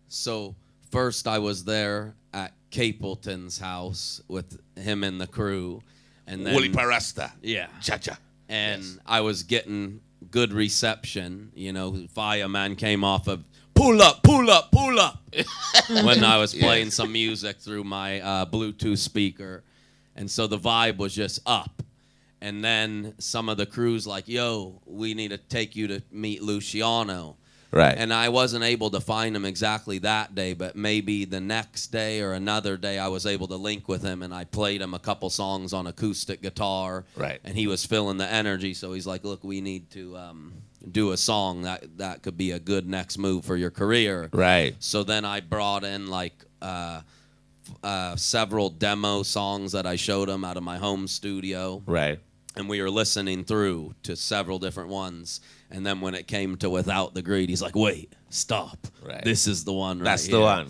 Speaker 12: So first I was there at Capleton's house with him and the crew, and then
Speaker 8: Wooly Parasta.
Speaker 12: Yeah.
Speaker 8: Cha-cha.
Speaker 12: And I was getting good reception, you know. Fireman came off of pull up, pull up, pull up when I was playing some music through my Bluetooth speaker. And so the vibe was just up. And then some of the crew's like, yo, we need to take you to meet Luciano.
Speaker 8: Right.
Speaker 12: And I wasn't able to find him exactly that day, but maybe the next day or another day I was able to link with him, and I played him a couple songs on acoustic guitar.
Speaker 8: Right.
Speaker 12: And he was feeling the energy, so he's like, look, we need to do a song that could be a good next move for your career.
Speaker 8: Right.
Speaker 12: So then I brought in like several demo songs that I showed him out of my home studio.
Speaker 8: Right.
Speaker 12: And we were listening through to several different ones. And then when it came to Without the Greed, he's like, wait, stop.
Speaker 8: Right.
Speaker 12: This is the one right
Speaker 8: That's
Speaker 12: here.
Speaker 8: the one.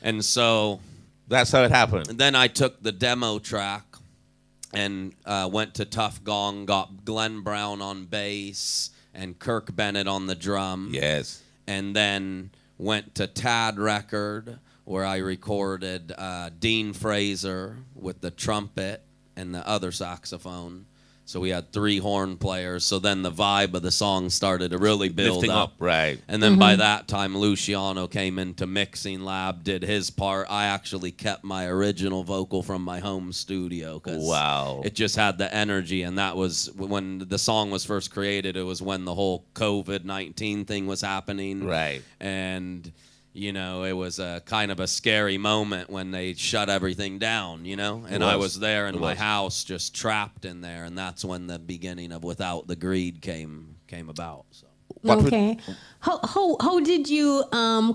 Speaker 12: And so
Speaker 8: that's how it happened.
Speaker 12: And then I took the demo track and went to Tough Gong, got Glenn Brown on bass and Kirk Bennett on the drum.
Speaker 8: Yes.
Speaker 12: And then went to Tad Record, where I recorded Dean Fraser with the trumpet and the other saxophone. So we had 3 horn players. So then the vibe of the song started to really build up.
Speaker 8: Right.
Speaker 12: And then by that time, Luciano came into mixing lab, did his part. I actually kept my original vocal from my home studio.
Speaker 8: Wow.
Speaker 12: It just had the energy. And that was when the song was first created. It was when the whole COVID-19 thing was happening.
Speaker 8: Right.
Speaker 12: And you know, it was a kind of a scary moment when they shut everything down, you know? And I was there in my house just trapped in there, and that's when the beginning of Without the Greed came about. So.
Speaker 9: Okay. How did you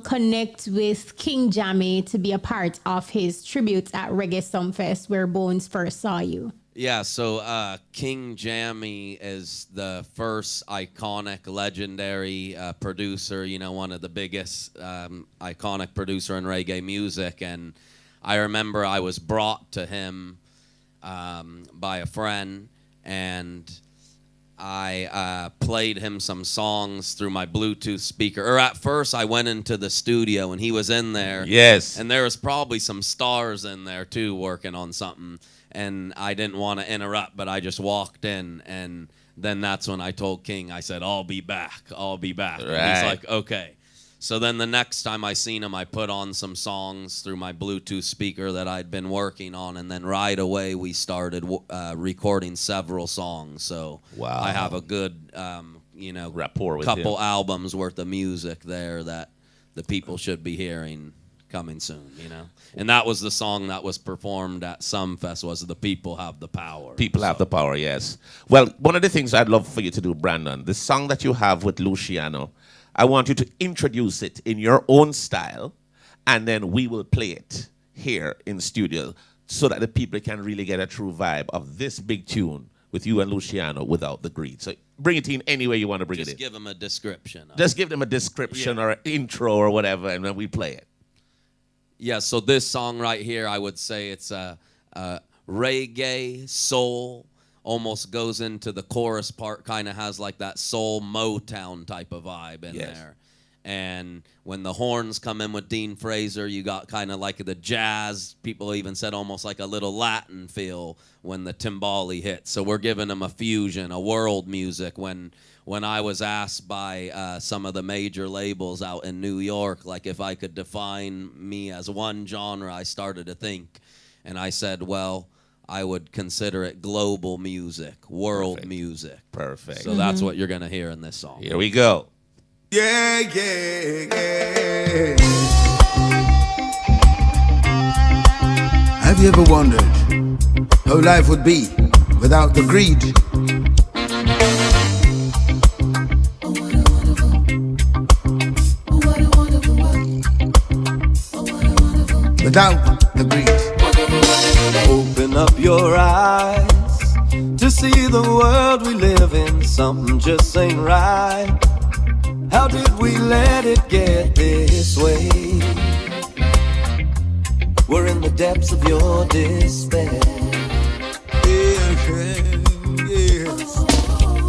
Speaker 9: connect with King Jammy to be a part of his tributes at Reggae Sumfest, where Bones first saw you?
Speaker 12: Yeah, so King Jammy is the first iconic, legendary producer, you know, one of the biggest iconic producer in reggae music. And I remember I was brought to him by a friend, and I played him some songs through my Bluetooth speaker. Or at first, I went into the studio, and he was in there.
Speaker 8: Yes.
Speaker 12: And there was probably some stars in there, too, working on something. And I didn't want to interrupt, but I just walked in, and then that's when I told King, I said, I'll be back. I'll be back.
Speaker 8: Right.
Speaker 12: And he's like, okay. So then the next time I seen him, I put on some songs through my Bluetooth speaker that I'd been working on, and then right away we started recording several songs. So
Speaker 8: wow.
Speaker 12: I have a good,
Speaker 8: rapport with
Speaker 12: couple
Speaker 8: him.
Speaker 12: albums worth of music there that the people should be hearing coming soon, And that was the song that was performed at Sumfest, was The People Have the Power.
Speaker 8: People have the power, yes. Well, one of the things I'd love for you to do, Brandon, the song that you have with Luciano, I want you to introduce it in your own style, and then we will play it here in studio so that the people can really get a true vibe of this big tune with you and Luciano without the greed. So bring it in any way you want to bring it in.
Speaker 12: Just give them a description.
Speaker 8: Just give them a description or an intro or whatever, and then we play it.
Speaker 12: Yeah, so this song right here, I would say it's a reggae, soul, almost goes into the chorus part, kind of has like that soul Motown type of vibe in there. And when the horns come in with Dean Fraser, you got kind of like the jazz, people even said almost like a little Latin feel when the timbali hits. So we're giving them a fusion, a world music. When I was asked by some of the major labels out in New York, like if I could define me as one genre, I started to think. And I said, well, I would consider it global music, world music.
Speaker 8: Perfect.
Speaker 12: So that's what you're going to hear in this song.
Speaker 8: Here we go.
Speaker 6: Yeah, yeah, yeah. Have you ever wondered how life would be without the greed? Without the greed.
Speaker 5: Open up your eyes to see the world we live in. Something just ain't right. How did we let it get this way? We're in the depths of your despair.
Speaker 6: Yes.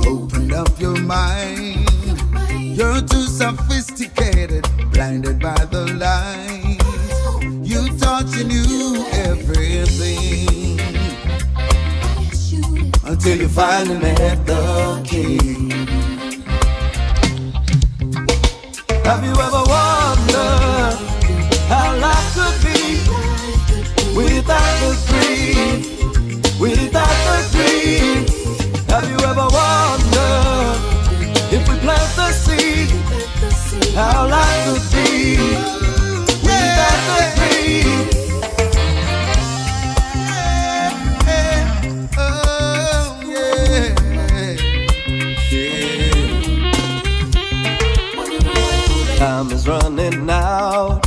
Speaker 6: Open up your mind. You're too sophisticated, blinded by the light. You thought you knew everything
Speaker 5: until you finally met the king. Have you ever wondered how life could be without the greed? Without the greed. Have you ever wondered if we plant the seed, how life could be without the greed?
Speaker 6: Oh, yeah.
Speaker 5: Time is running out.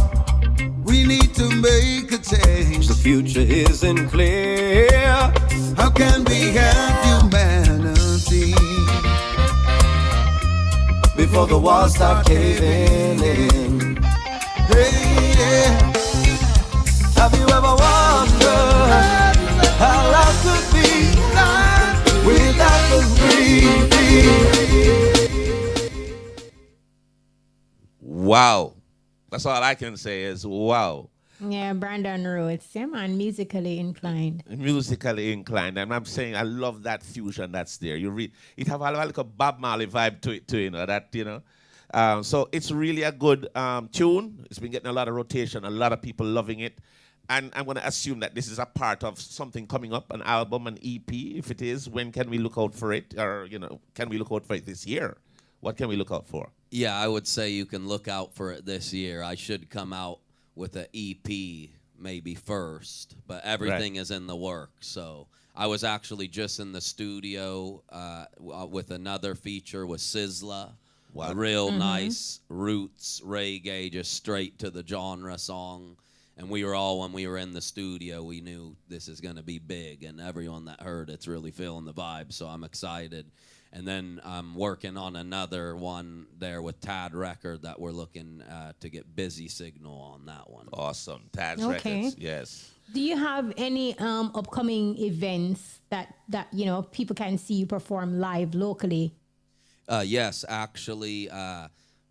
Speaker 6: We need to make a change.
Speaker 5: The future isn't clear.
Speaker 6: How can we help humanity
Speaker 5: before the walls start caving in?
Speaker 6: Hey, yeah.
Speaker 5: Have you ever wondered how life could be without the greed?
Speaker 8: Wow. That's all I can say is wow.
Speaker 9: Yeah, Brandon Rootz. Yeah, man, musically inclined.
Speaker 8: Musically inclined. And I'm saying I love that fusion that's there. It have like a Bob Marley vibe to it too, so it's really a good tune. It's been getting a lot of rotation, a lot of people loving it. And I'm going to assume that this is a part of something coming up, an album, an EP. If it is, when can we look out for it? Or, can we look out for it this year? What can we look out for?
Speaker 12: Yeah, I would say you can look out for it this year. I should come out with an EP maybe first, but everything is in the works. So I was actually just in the studio with another feature with Sizzla. A real nice roots reggae, just straight to the genre song. And we were all, when we were in the studio, we knew this is going to be big. And everyone that heard it's really feeling the vibe. So I'm excited. And then I'm working on another one there with Tad Record that we're looking to get Busy Signal on that one.
Speaker 8: Awesome. Tad's Records, yes.
Speaker 9: Do you have any upcoming events that people can see you perform live locally?
Speaker 12: Yes, actually,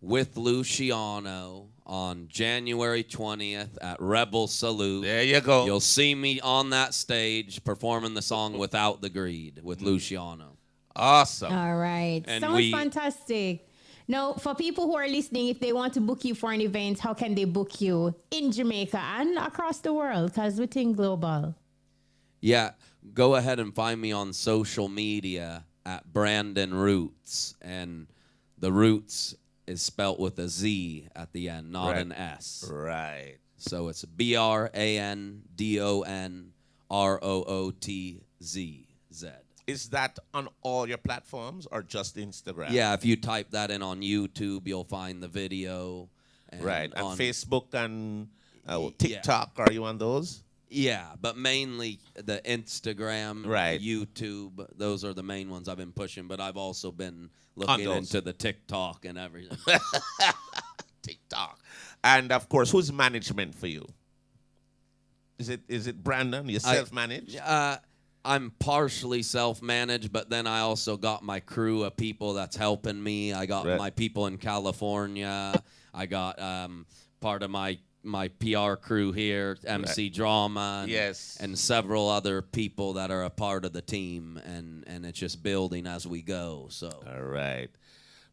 Speaker 12: with Luciano on January 20th at Rebel Salute.
Speaker 8: There you go.
Speaker 12: You'll see me on that stage performing the song Without the Greed with Luciano.
Speaker 8: Awesome.
Speaker 9: All right.
Speaker 12: And
Speaker 9: Sounds fantastic. Now, for people who are listening, if they want to book you for an event, how can they book you in Jamaica and across the world? Because we think global.
Speaker 12: Yeah, go ahead and find me on social media at Brandon Rootz. And the Rootz is spelt with a Z at the end, not an S.
Speaker 8: Right.
Speaker 12: So it's BRANDONROOTZZ.
Speaker 8: Is that on all your platforms or just Instagram?
Speaker 12: Yeah, if you type that in on YouTube, you'll find the video. And
Speaker 8: right. And
Speaker 12: on
Speaker 8: Facebook and TikTok, are you on those?
Speaker 12: Yeah, but mainly the Instagram,
Speaker 8: right.
Speaker 12: YouTube, those are the main ones I've been pushing, but I've also been looking into the TikTok and everything.
Speaker 8: TikTok. And of course, who's management for you? Is it Brandon? You self-managed?
Speaker 12: I'm partially self-managed, but then I also got my crew of people that's helping me. I got my people in California. I got part of my PR crew here, MC Drama, and several other people that are a part of the team, and it's just building as we go. So,
Speaker 8: all right.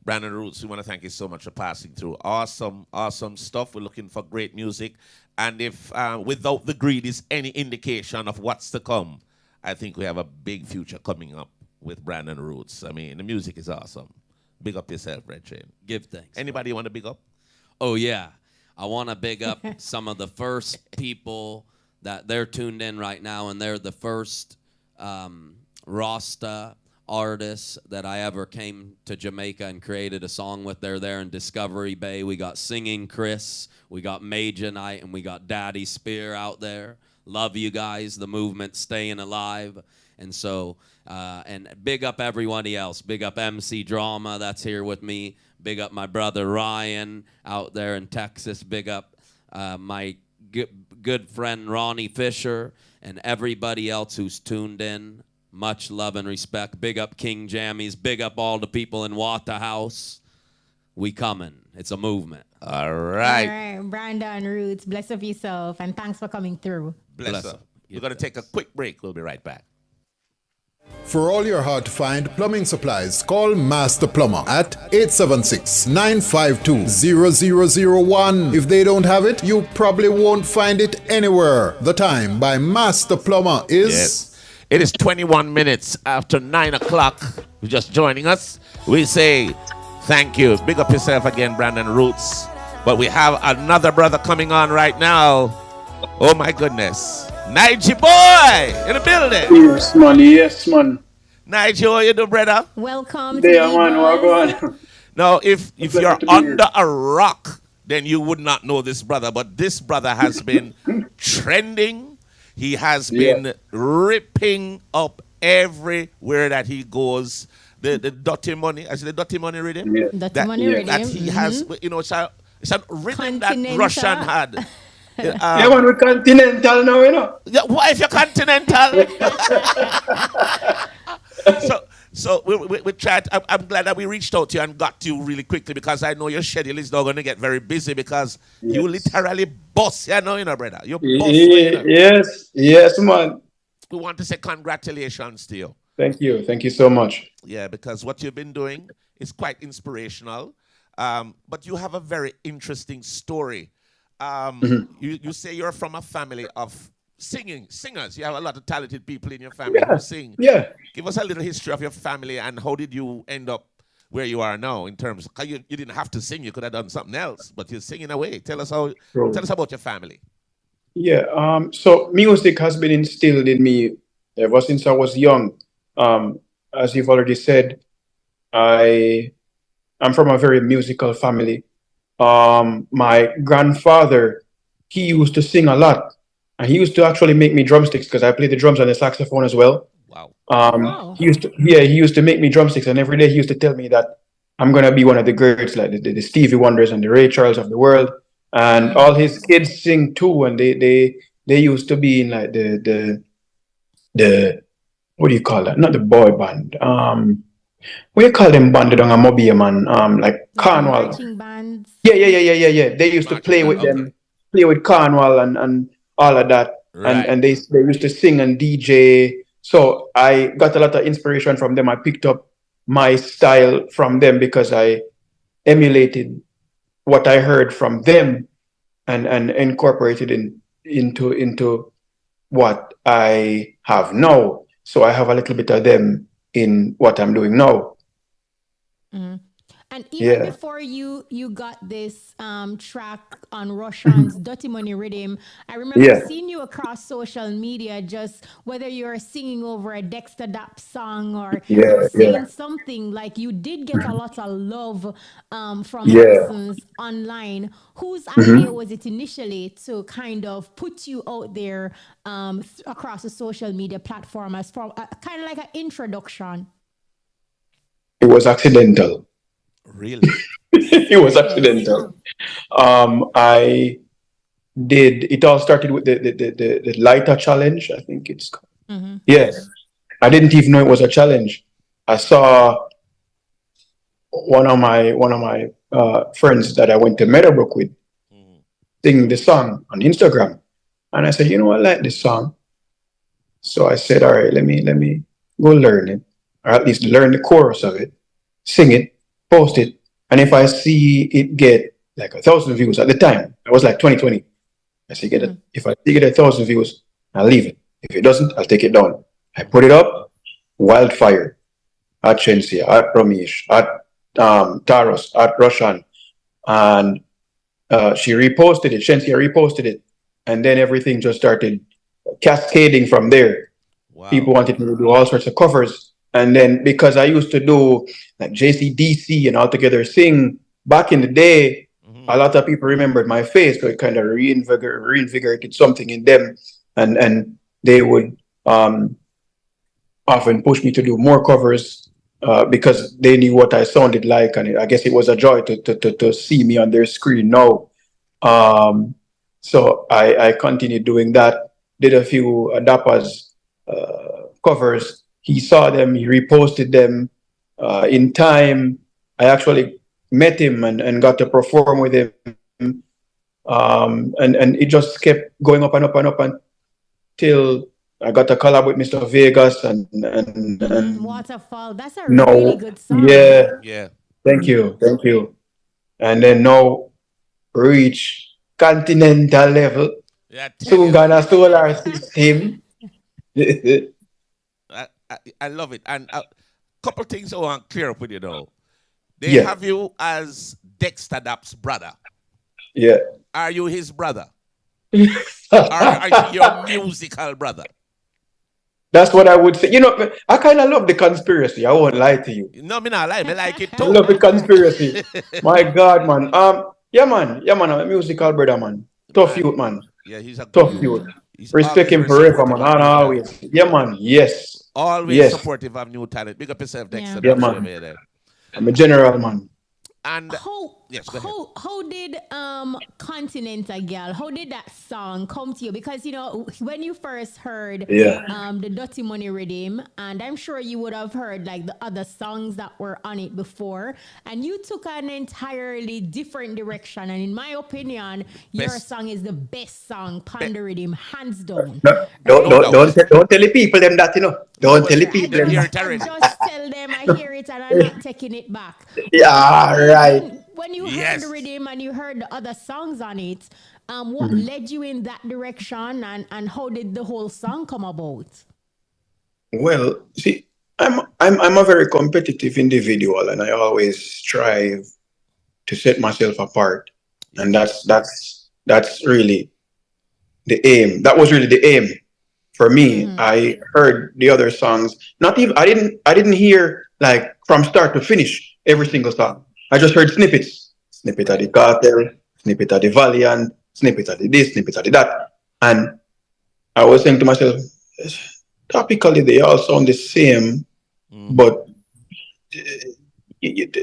Speaker 8: Brandon Rootz, we want to thank you so much for passing through. Awesome, awesome stuff. We're looking for great music. And if Without the Greed is any indication of what's to come, I think we have a big future coming up with Brandon Rootz. I mean, the music is awesome. Big up yourself, Red Chain.
Speaker 12: Give thanks.
Speaker 8: Anybody you want to big up?
Speaker 12: Oh, yeah. I want to big up some of the first people that they're tuned in right now, and they're the first Rasta artists that I ever came to Jamaica and created a song with. They're there in Discovery Bay. We got Singing Chris, we got Major Night, and we got Daddy Spear out there. Love you guys, the movement staying alive. And so, and big up everybody else. Big up MC Drama that's here with me. Big up my brother Ryan out there in Texas. Big up my good friend Ronnie Fisher and everybody else who's tuned in. Much love and respect. Big up King Jammies. Big up all the people in Waterhouse. We coming. It's a movement.
Speaker 8: All right.
Speaker 9: All right, Brandon Rootz, bless up yourself, and thanks for coming through.
Speaker 8: Bless up. We're going to take a quick break. We'll be right back.
Speaker 3: For all your hard-to-find plumbing supplies, call Master Plumber at 876-952-0001. If they don't have it, you probably won't find it anywhere. The time by Master Plumber is...
Speaker 8: Yes. It is 21 minutes after 9 o'clock. You're just joining us. We say thank you. Big up yourself again, Brandon Rootz. But we have another brother coming on right now. Oh, my goodness. Nigy Boy in the building.
Speaker 13: Yes, man. Yes, man.
Speaker 8: Nigy, how you do, brother?
Speaker 9: Welcome
Speaker 13: to EBUZZ.
Speaker 8: Now, if you're under a rock, then you would not know this brother. But this brother has been trending. He has been ripping up everywhere that he goes. The dirty money, I see the dirty money rhythm.
Speaker 9: Dirty money rhythm.
Speaker 8: That he has, you know, it's a rhythm that Russian had.
Speaker 13: Yeah, man, we're continental now, you know.
Speaker 8: Yeah, what if you're continental? So we tried. I'm glad that we reached out to you and got to you really quickly because I know your schedule is now going to get very busy because you literally boss, you know, brother. You boss.
Speaker 13: Yes, man.
Speaker 8: We want to say congratulations to you.
Speaker 13: Thank you so much.
Speaker 8: Yeah, because what you've been doing is quite inspirational. But you have a very interesting story. You say you're from a family of singers. You have a lot of talented people in your family who sing.
Speaker 13: Yeah.
Speaker 8: Give us a little history of your family and how did you end up where you are now in terms of, you didn't have to sing, you could have done something else, but you're singing away. Tell us about your family.
Speaker 13: Yeah, so music has been instilled in me ever since I was young. As you've already said, I'm from a very musical family. My grandfather, he used to sing a lot. And he used to actually make me drumsticks because I play the drums and the saxophone as well.
Speaker 8: Wow.
Speaker 13: He used to make me drumsticks, and every day he used to tell me that I'm gonna be one of the greats, like the Stevie Wonders and the Ray Charles of the world. And all his kids sing too, and they they used to be in like the what do you call that? Not the boy band. What do you call them band on a mobile man? Like Carnival.
Speaker 9: Marching bands.
Speaker 13: Yeah. They used to play with them, play with Carnival and all of that.
Speaker 8: Right.
Speaker 13: And they used to sing and DJ. So I got a lot of inspiration from them. I picked up my style from them because I emulated what I heard from them and incorporated into what I have now. So I have a little bit of them in what I'm doing now.
Speaker 9: Mm. And even before you got this track on Roshan's Dirty Money Rhythm, I remember seeing you across social media, just whether you're singing over a Dexter Dapp song or you're singing something, like you did get a lot of love from persons online. Whose idea was it initially to kind of put you out there across the social media platform as kind of like an introduction?
Speaker 13: It was accidental.
Speaker 8: Really?
Speaker 13: It was accidental. I did. It all started with the lighter challenge. I think it's called.
Speaker 9: Mm-hmm.
Speaker 13: Yes, I didn't even know it was a challenge. I saw one of my friends that I went to Meadowbrook with sing the song on Instagram, and I said, you know, I like this song. So I said, all right, let me go learn it, or at least learn the chorus of it, sing it, post it, and if I see it get like 1,000 views at the time, it was like 2020. I see if I get 1,000 views, I'll leave it. If it doesn't, I'll take it down. I put it up, wildfire, at Shensia, at Ramesh, at Taros, at Roshan, and she reposted it. Shensia reposted it, and then everything just started cascading from there. Wow. People wanted me to do all sorts of covers. And then because I used to do like JCDC and Altogether Sing back in the day, a lot of people remembered my face, so it kind of reinvigorated something in them. And they would often push me to do more covers because they knew what I sounded like. And I guess it was a joy to see me on their screen now. So I continued doing that, did a few Dapper's covers. He saw them, he reposted them. In time, I actually met him and got to perform with him. And it just kept going up and up and up until I got a collab with Mr. Vegas and
Speaker 9: Waterfall. That's a really good song.
Speaker 13: Yeah. Thank you. And then now reach continental level. Soon gonna solar system.
Speaker 8: I love it. And a couple things I want to clear up with you though. They have you as Dexter Dapp's brother.
Speaker 13: Yeah.
Speaker 8: Are you his brother? Or are you your musical brother?
Speaker 13: That's what I would say. You know, I kind of love the conspiracy. I won't lie to you.
Speaker 8: No, me not lie. Me like it too.
Speaker 13: I love the conspiracy. My God, man. Yeah, man. I'm a musical brother, man. Tough youth, man.
Speaker 8: Yeah, he's a
Speaker 13: tough youth. Respect him forever, man. And always. Yeah, man. Yes.
Speaker 8: Always supportive of new talent. Big up yourself, Dexter.
Speaker 13: Yeah, man. I'm a general, man.
Speaker 8: And
Speaker 9: how did Continental Girl, how did that song come to you? Because, you know, when you first heard the Dirty Money Rhythm, and I'm sure you would have heard like the other songs that were on it before, and you took an entirely different direction. And in my opinion, your song is the best song, Panda Rhythm, hands down.
Speaker 13: Don't tell the people them that, you know. Don't tell the people them that.
Speaker 9: Just tell them I hear it and I'm not taking it back.
Speaker 13: Yeah, right.
Speaker 9: When you heard the rhythm and you heard the other songs on it, what led you in that direction, and how did the whole song come about?
Speaker 13: Well, see, I'm a very competitive individual, and I always strive to set myself apart, and that's really the aim. That was really the aim for me. I heard the other songs. Not even I didn't hear like from start to finish every single song. I just heard snippets. Snippet of the Cartel, snippet of the Valiant, snippet of the this, snippet of the that. And I was saying to myself, topically they all sound the same, but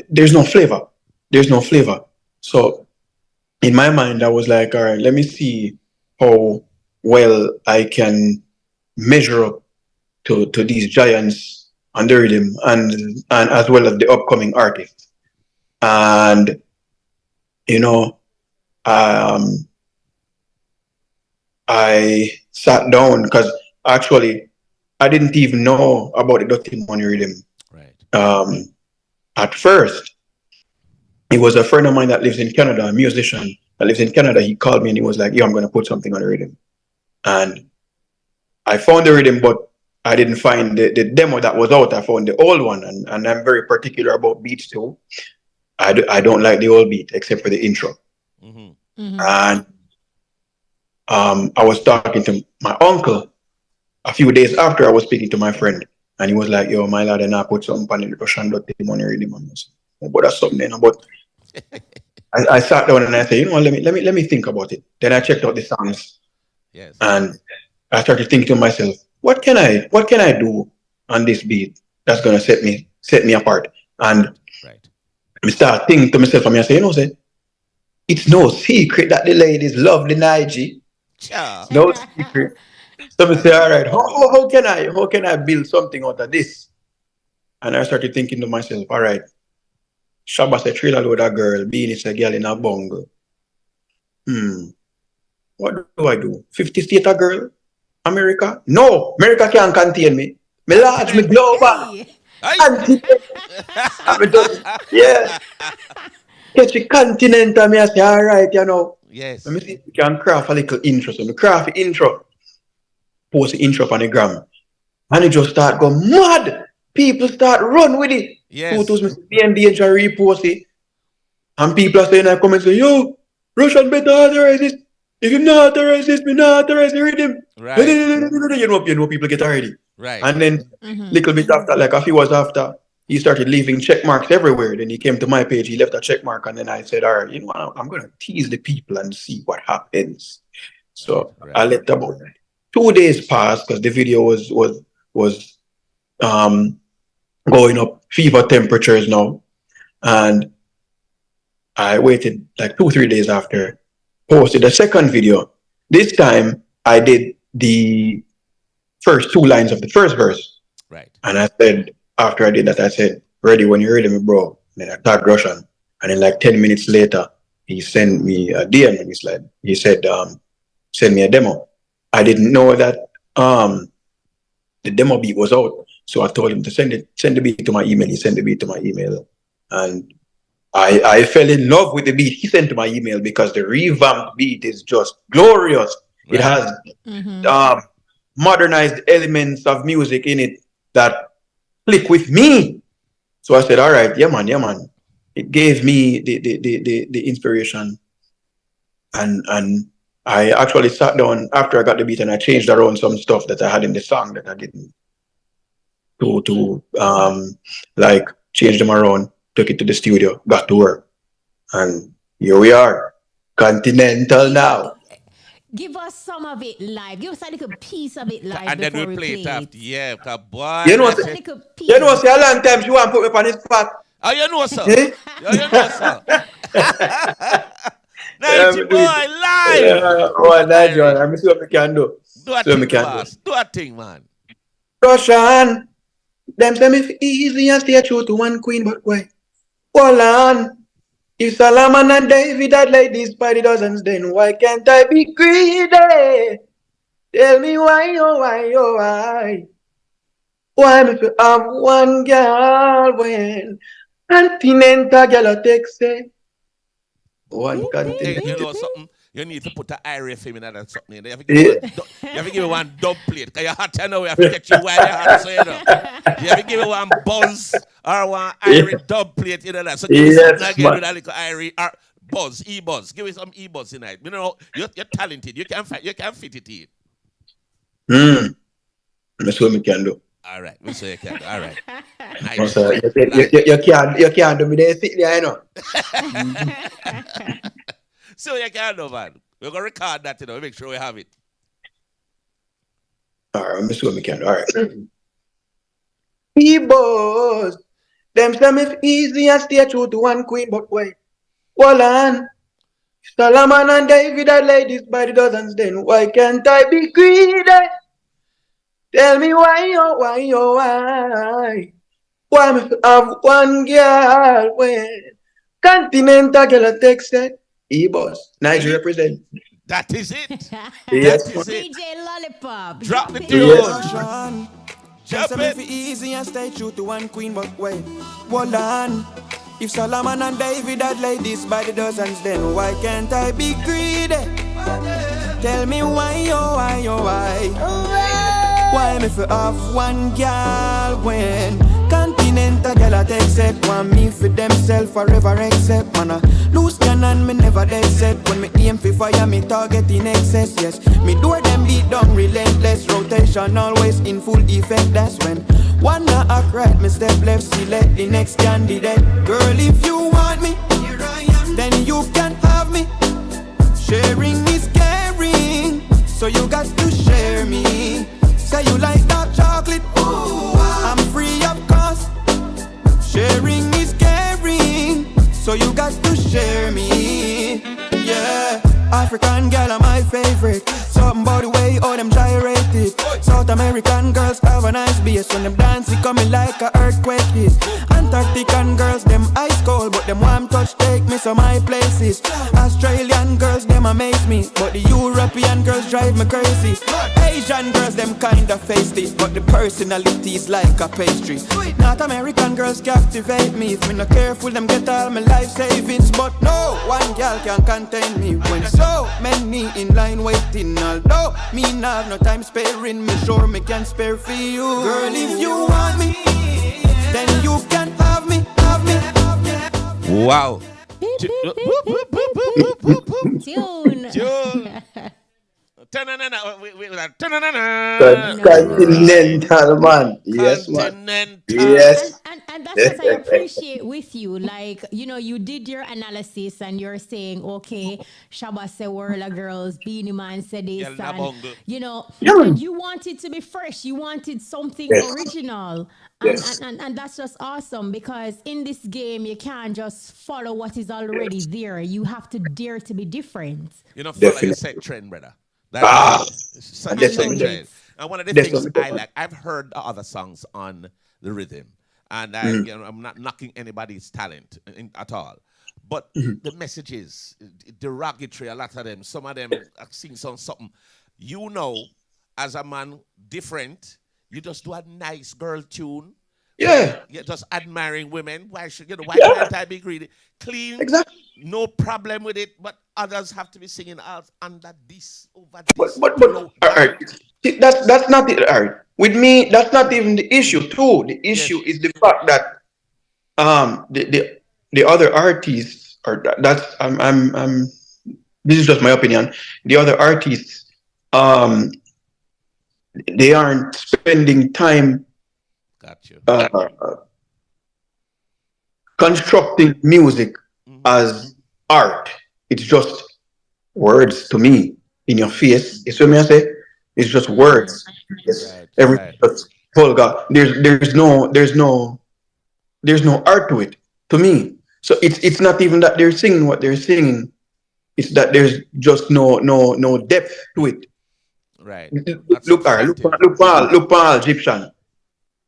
Speaker 13: there's no flavor. There's no flavor. So in my mind, I was like, all right, let me see how well I can measure up to these giants on the rhythm and as well as the upcoming artists. And you know, I sat down because actually I didn't even know about the Dirty Money rhythm.
Speaker 8: Right.
Speaker 13: At first, it was a friend of mine that lives in Canada, a musician that lives in Canada. He called me and he was like, "Yo, I'm gonna put something on the rhythm." And I found the rhythm, but I didn't find the demo that was out. I found the old one, and I'm very particular about beats too. I don't like the old beat except for the intro. And I was talking to my uncle a few days after I was speaking to my friend, and he was like, "Yo, my lad, and I put something on the Russian Dirty Money rhythm." And I said, "Oh, but that's something." But I sat down and I said, "You know what? Let me think about it." Then I checked out the songs, and I started thinking to myself, what can I do on this beat that's gonna set me apart? And I start thinking to myself, and I say, say, it's no secret that the ladies love the Nigy. No secret. So I say, all right, how can I build something out of this? And I started thinking to myself, all right, Shabba say trailer load a girl, Beenie is a girl in a bungle. What do I do? 50 state a girl? America? No, America can't contain me. Me large, me global. Yeah. Catch a continent and me I say, all right, you know.
Speaker 8: Yes.
Speaker 13: Let me see if we can craft a little intro. So me craft the intro. Post the intro on the gram. And it just start go mad. People start run with it.
Speaker 8: Yes.
Speaker 13: Photos me BNB and repost it. And people are saying I come and say, yo, Russian better authorize this. If you not authorize this, me not authorize the rhythm.
Speaker 8: Right.
Speaker 13: You know people get already.
Speaker 8: Right.
Speaker 13: And then little bit after, like a few hours after, he started leaving check marks everywhere. Then he came to my page, he left a check mark, and then I said, all right, you know what, I'm gonna tease the people and see what happens. So I let about 2 days pass because the video was going up fever temperatures now. And I waited like 2-3 days after, posted a second video. This time I did the first 2 lines of the first verse.
Speaker 8: Right.
Speaker 13: And I said, after I did that, I said, ready when you're ready, me bro. And then I tagged Russian. And then like 10 minutes later, he sent me a DM and he said, send me a demo. I didn't know that the demo beat was out. So I told him to send the beat to my email. He sent the beat to my email. And I fell in love with the beat he sent to my email because the revamped beat is just glorious. Right. It has modernized elements of music in it that click with me. So I said, all right, yeah man. It gave me the inspiration. And I actually sat down after I got the beat and I changed around some stuff that I had in the song that I didn't to like change them around, took it to the studio, got to work. And here we are. Continental now.
Speaker 9: Give us some of it live. Give us a little piece of it live.
Speaker 8: And then
Speaker 9: we'll
Speaker 8: play it after. Yeah, because boy.
Speaker 13: You know, say a long time she want to put me on his spot.
Speaker 8: Oh, you know, sir. You know, sir. Nigy Boy, live.
Speaker 13: Yeah, oh, that John. Let me see what we can do.
Speaker 8: Do a thing, boss. Do a thing, man.
Speaker 13: Russian. Them say me easy and stay true to one queen, but why? Hold on. If Solomon and David had ladies by the dozens, then why can't I be greedy? Tell me why, oh why, oh why? Why me fi have one girl when continental girl take say? One continental.
Speaker 8: You know something? You need to put an area film in that something. You have to give it one dub plate. Because you're hot, you know, we have to get you while you're hot, so you know. You have to give it one buzz or one irie dub plate, you know that. So give me something again with a little irie or buzz, EBUZZ. Give me some EBUZZ in it. You know, you're talented. You can fit it in.
Speaker 13: That's what we can do.
Speaker 8: All right, we say you can do. All right.
Speaker 13: Nice. You can't do me there, sit there, you know.
Speaker 8: So you can do, man. We're going to record that, you know, make sure we have it.
Speaker 13: All right, let me see what we can do. All right. EBUZZ. Them say me easy and stay true to one queen, but wait. Hold on. Solomon and David had ladies by the dozens, then why can't I be greedy? Tell me why, oh, why, oh, why? Why me have one girl when Continental girl takes it? EBUZZ, Niger represent.
Speaker 8: That is it.
Speaker 13: Yes.
Speaker 8: That is it.
Speaker 9: DJ Lollipop.
Speaker 8: Drop the tune.
Speaker 13: Yes.
Speaker 14: Just make it easy and stay true to one queen, but wait, hold on. If Solomon and David had ladies by the dozens, then why can't I be greedy? Tell me why, oh, why, oh, why? Why me for off one girl when Continental girl I take set want me for themself forever except man a loose cannon me never dead set when me aim for fire me target in excess yes me do them beat down relentless rotation always in full effect that's when one not act right me step left select the next candidate girl if you want me here I am then you can have me sharing is caring so you got to share me. Say you like dark chocolate, ooh, I'm free of cost. Sharing is caring, so you got to share me. Yeah, African girl are my favorite. Something about the way all them gyrated. South American girls have a nice bass when them dancing coming like a earthquake hit. Antarctican girls them ice cold, but them warm touch take me to my places. Australian girls them amaze me, but the European girls drive me crazy. Asian girls them kinda feisty, but the personality is like a pastry. North American girls captivate me. If me not careful, them get all my life savings. But no one girl can contain me when so many in line waiting. Although me not have no time sparing, me sure me can spare for you. Girl, if you want me, then you can have me, have me.
Speaker 8: Wow.
Speaker 9: Tune.
Speaker 13: Continental man. Yes, man. Yes.
Speaker 9: And that's what I appreciate with you. Like, you know, you did your analysis and you're saying, okay, Shabba said World Girls, Beenie Man said this, and, you know, and you wanted to be fresh. You wanted something original. And that's just awesome because in this game, you can't just follow what is already there. You have to dare to be different.
Speaker 8: You know, follow your set trend, brother. That's such a set trend. And one of the things I like, I've heard the other songs on the rhythm, and you know, I'm not knocking anybody's talent at all. But the messages, derogatory, a lot of them, some of them sing something. You know, as a man, different. You just do a nice girl tune.
Speaker 13: Yeah.
Speaker 8: You're just admiring women. Why should why can't I be greedy? Clean. Exactly. No problem with it. But others have to be singing out under this, over this.
Speaker 13: But all right. That's not it. All right. With me, that's not even the issue too. The issue is the fact that the other artists this is just my opinion. The other artists they aren't spending time constructing music as art. It's just words to me in your face. You see what I say? It's just words. It's everything just vulgar. There's no art to it to me. So it's not even that they're singing what they're singing. It's that there's just no depth to it.
Speaker 8: Right.
Speaker 13: Look Paul, Egyptian.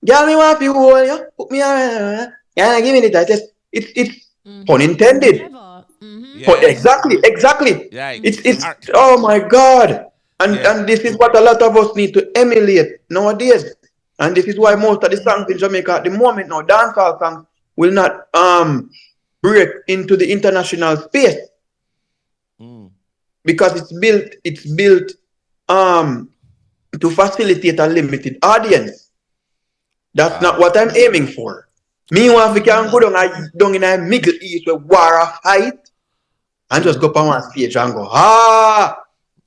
Speaker 13: Girl, me want you hold you. Put me on. Yeah, give me the title. It's pun intended. But exactly.
Speaker 8: Yeah,
Speaker 13: it's oh my God. And this is what a lot of us need to emulate nowadays. And this is why most of the songs in Jamaica at the moment now, dancehall songs, will not break into the international space. Because it's built to facilitate a limited audience. That's not what I'm aiming for. Meanwhile, we can go down in a Middle East where war a fight and just go up on one stage and go,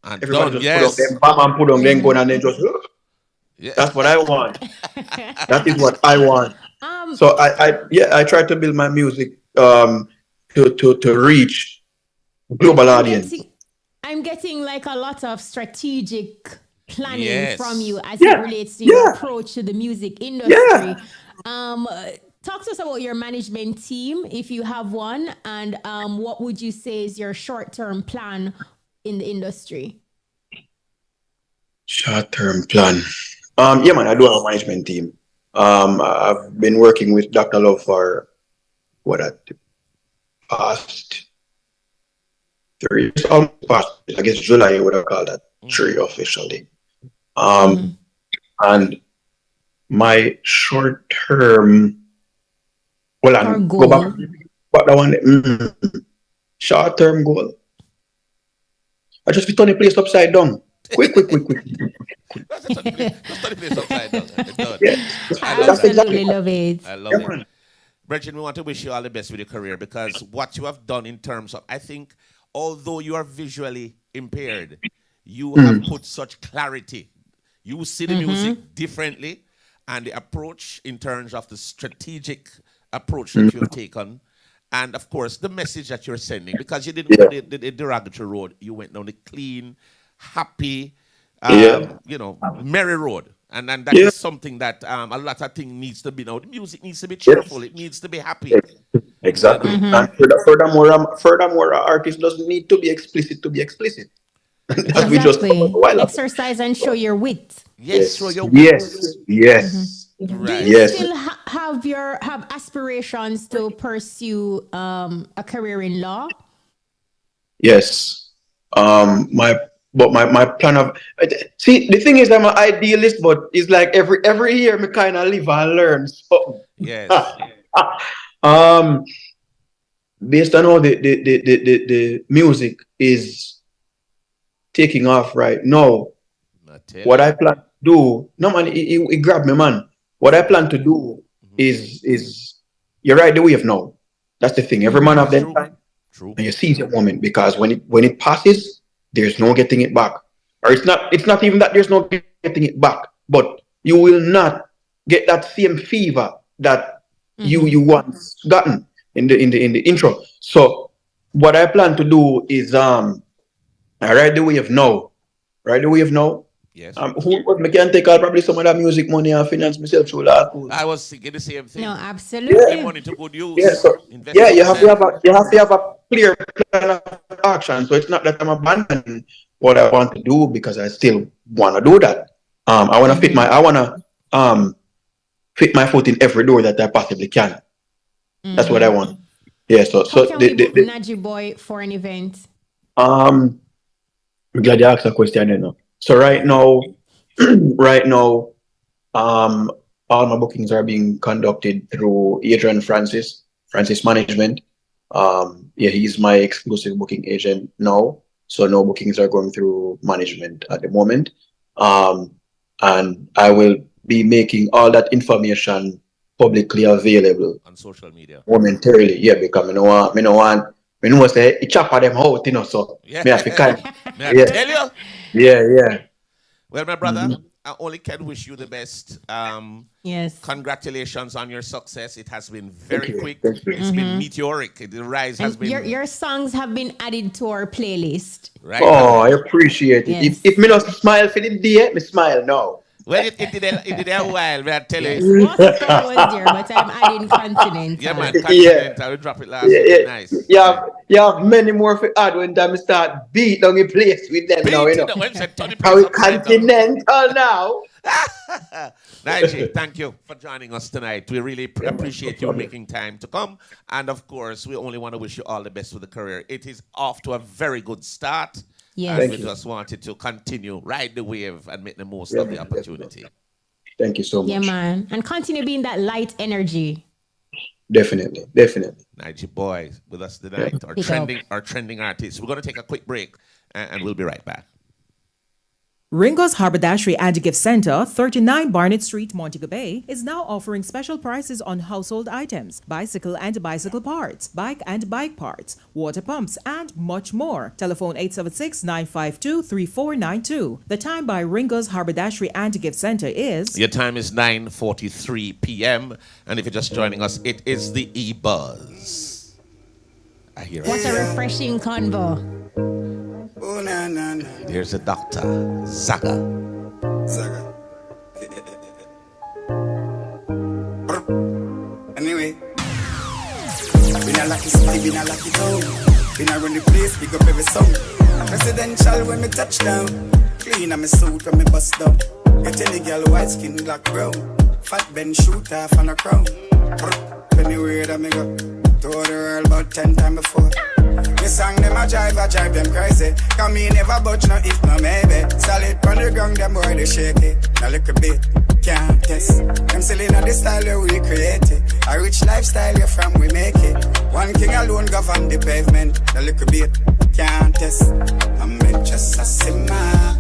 Speaker 8: and
Speaker 13: everybody just put on them bam and put on them gun and then just that's what I want. That is what I want. So I try to build my music to reach global audience.
Speaker 9: I'm getting like a lot of strategic planning from you as it relates to your approach to the music industry. talk to us about your management team, if you have one, and what would you say is your short-term plan in the industry?
Speaker 13: Short-term plan. Yeah, man, I do have a management team. I've been working with Dr. Love for the past 3 years. Past, I guess July, what I call that 3 officially. And my short-term, go back. But that one, short-term goal. I just be turn the place upside down. Quick.
Speaker 8: Just turn the place upside down.
Speaker 9: I absolutely love it.
Speaker 8: I love it. Bridget, we want to wish you all the best with your career, because what you have done in terms of, I think, although you are visually impaired, you have put such clarity. You see the music differently, and the approach in terms of the strategic approach that you have taken. And of course, the message that you're sending, because you didn't go the derogatory road, you went down the clean, happy, merry road. And that is something that a lot of things needs to be now. The music needs to be cheerful. It needs to be happy.
Speaker 13: Exactly. And furthermore, an artist doesn't need to be explicit to be explicit. As we just
Speaker 9: exercise and show your wit.
Speaker 8: Yes, show your wit.
Speaker 13: Yes.
Speaker 9: Right. Do you still have aspirations to pursue a career in law?
Speaker 13: Yes. My plan of the thing is I'm an idealist, but it's like every year me kind of live and learn something.
Speaker 8: Yes.
Speaker 13: Based on how the music is taking off right now, what I plan to do, no man, it grabbed me, man. What I plan to do is you're right the wave now. That's the thing. Every man have their time.
Speaker 8: True.
Speaker 13: And you seize your moment, because when it passes, there's no getting it back. Or it's not even that there's no getting it back, but you will not get that same fever that you once gotten in the intro. So what I plan to do is I ride the wave now. Ride the wave now.
Speaker 8: Yes.
Speaker 13: Who can take out probably some of that music money and finance myself through that.
Speaker 8: I was thinking the same thing.
Speaker 9: No, absolutely.
Speaker 8: Money to good use.
Speaker 13: Yeah, so, you have to have a clear plan of action. So it's not that I'm abandoning what I want to do, because I still want to do that. I want to fit my foot in every door that I possibly can. That's what I want. Yeah. So
Speaker 9: can we book Nig Boy for an event?
Speaker 13: I'm glad you asked a question. You know. So right now, all my bookings are being conducted through Adrian Francis Management. He's my exclusive booking agent now. So no bookings are going through management at the moment. And I will be making all that information publicly available
Speaker 8: on social media
Speaker 13: momentarily. Yeah, because I know say it chop them out, you know. So
Speaker 8: yeah.
Speaker 13: Me have to kind
Speaker 8: tell you.
Speaker 13: Yeah.
Speaker 8: Well, my brother, I only can wish you the best.
Speaker 9: Yes.
Speaker 8: Congratulations on your success. It has been very quick. It's been meteoric. The rise has been.
Speaker 9: Your songs have been added to our playlist.
Speaker 8: Right.
Speaker 13: Oh, I appreciate it.
Speaker 9: Yes.
Speaker 13: If me not smile for the day, me smile now.
Speaker 8: Well, it did a while. I tell you.
Speaker 9: Most of them was there, but I'm adding continent.
Speaker 8: Yeah, man. Continent. I will drop it last. Nice.
Speaker 13: You have many more for add when time start beat on the place with them now. You know. How we continental now.
Speaker 8: Nigy, thank you for joining us tonight. We really appreciate you making time to come. And of course, we only want to wish you all the best with the career. It is off to a very good start.
Speaker 9: Yes.
Speaker 8: And we just wanted to continue, ride the wave, and make the most of the opportunity.
Speaker 13: Thank you so much.
Speaker 9: Yeah, man. And continue being that light energy.
Speaker 13: Definitely.
Speaker 8: Nigy Boy with us tonight, our trending artist. We're going to take a quick break, and we'll be right back.
Speaker 15: Ringo's Haberdashery and Gift Center, 39 Barnett Street, Montego Bay, is now offering special prices on household items, bicycle and bicycle parts, bike and bike parts, water pumps, and much more. Telephone 876-952-3492. The time by Ringo's Haberdashery and Gift Center is...
Speaker 8: Your time is 9:43 p.m. And if you're just joining us, it is the EBUZZ. I hear it.
Speaker 9: What a refreshing convo.
Speaker 6: Oh, nah.
Speaker 8: There's a doctor, Zaga.
Speaker 6: Anyway,
Speaker 16: a lucky city, been a lucky town. Been around the place, pick up every song. Presidential when me touch down. Clean on me suit when me bust down. Get any girl white skin, black brown. Fat Ben shoot off on a crown. Anywhere that me go. Told the world about 10 times before. The song them a drive them crazy. Cause me never budge no if no maybe. Solid on the ground, them boy they shake it. Now look a bit, can't test. Them selling on the style where we create it. A rich lifestyle you from we make it. One king alone govern the pavement. Now look a bit, can't test. I'm just a simmer.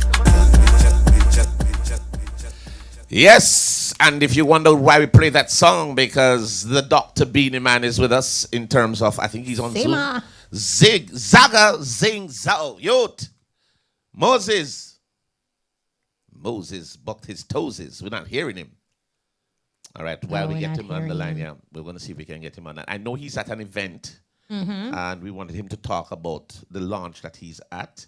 Speaker 8: Yes, and if you wonder why we play that song, because the Dr. Beenie Man is with us in terms of, I think he's on
Speaker 9: Sema.
Speaker 8: Zoom. Zig, Zaga, Zing, Zao, Yot. Moses bucked his toesies. We're not hearing him. All right, while we get him on the line, yeah, we're going to see if we can get him on that. I know he's at an event, and we wanted him to talk about the launch that he's at.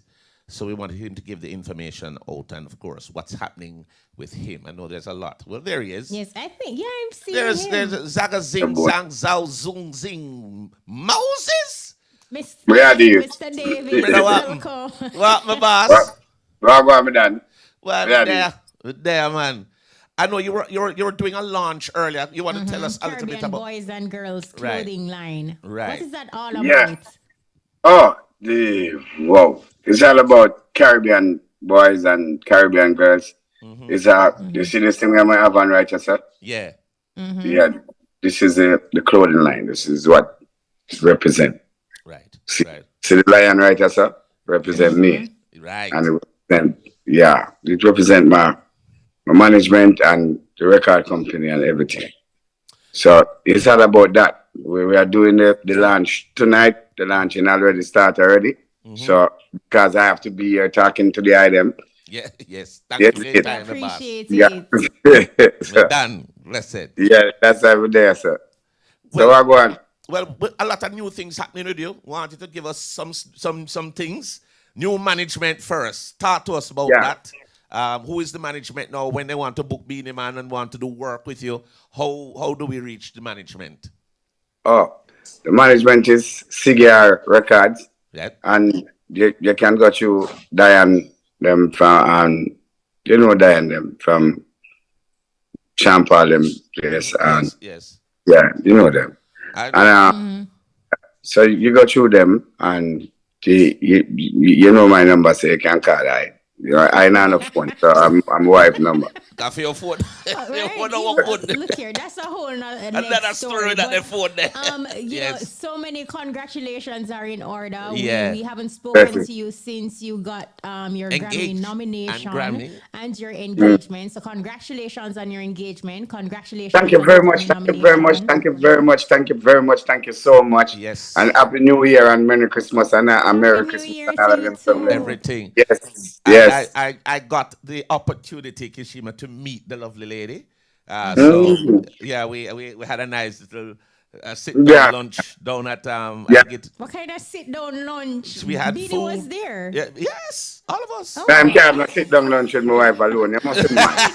Speaker 8: So we wanted him to give the information out, and of course, what's happening with him. I know there's a lot. Well, there he is.
Speaker 9: Yes, I think, I'm seeing
Speaker 8: There's
Speaker 9: him.
Speaker 8: Zaga Zing Zang Zao Zoom Zing Moses.
Speaker 9: Mr.
Speaker 17: David?
Speaker 9: Mr. David,
Speaker 8: What, what, my boss?
Speaker 17: What me done?
Speaker 8: Well, there, man. I know you were doing a launch earlier. You want to tell us a little bit
Speaker 9: Caribbean
Speaker 8: about
Speaker 9: Boys and Girls clothing line.
Speaker 8: Right.
Speaker 9: What is that all about?
Speaker 17: Yeah. Oh, wow. It's all about Caribbean boys and Caribbean girls. It's you see this thing I might have on right here, sir?
Speaker 8: Yeah.
Speaker 17: Yeah. This is the clothing line. This is what it represent.
Speaker 8: Right.
Speaker 17: See the lion right here, sir? Represent me.
Speaker 8: Right.
Speaker 17: And it represent my management and the record company and everything. So it's all about that. We are doing the launch tonight. The launching already started already. So because I have to be here talking to the item.
Speaker 8: Yeah, yes. Thank you for your time, my boss.
Speaker 9: Appreciate
Speaker 17: So,
Speaker 8: done. Blessed.
Speaker 17: Yeah, that's every day, sir. So I go on.
Speaker 8: Well, a lot of new things happening with you. Wanted to give us some things. New management first. Talk to us about that. Who is the management now? When they want to book Beenie Man and want to do work with you, how do we reach the management?
Speaker 17: Oh, the management is CGR Records.
Speaker 8: Yeah.
Speaker 17: And you can go to Diane them from Diane them from Champa them place and
Speaker 8: yes.
Speaker 17: Yeah, you know them. So you go through them and you know my number, so you can call I not on phone, so I'm wife number.
Speaker 8: Got for your phone.
Speaker 9: Right. Look here, that's a whole
Speaker 8: another story that they phone there.
Speaker 9: You know, so many congratulations are in order.
Speaker 8: Yeah.
Speaker 9: We haven't spoken to you since you got your Grammy nomination and your engagement. So congratulations on your engagement. Congratulations.
Speaker 17: Thank you very much. Thank you very much. Thank you very much. Thank you very much. Thank you so much.
Speaker 8: Yes.
Speaker 17: And Happy New Year and Merry Christmas and Merry Christmas and all of them.
Speaker 8: Everything.
Speaker 17: Yes. Yes.
Speaker 8: I got the opportunity, Kishima, to meet the lovely lady. So yeah, we had a nice little sit down lunch down at
Speaker 9: What kind of sit down lunch?
Speaker 8: We had
Speaker 9: Beenie
Speaker 8: food.
Speaker 9: was there.
Speaker 8: Yeah, yes, all of us.
Speaker 17: I'm not sit down lunch with my wife alone. You must be mad.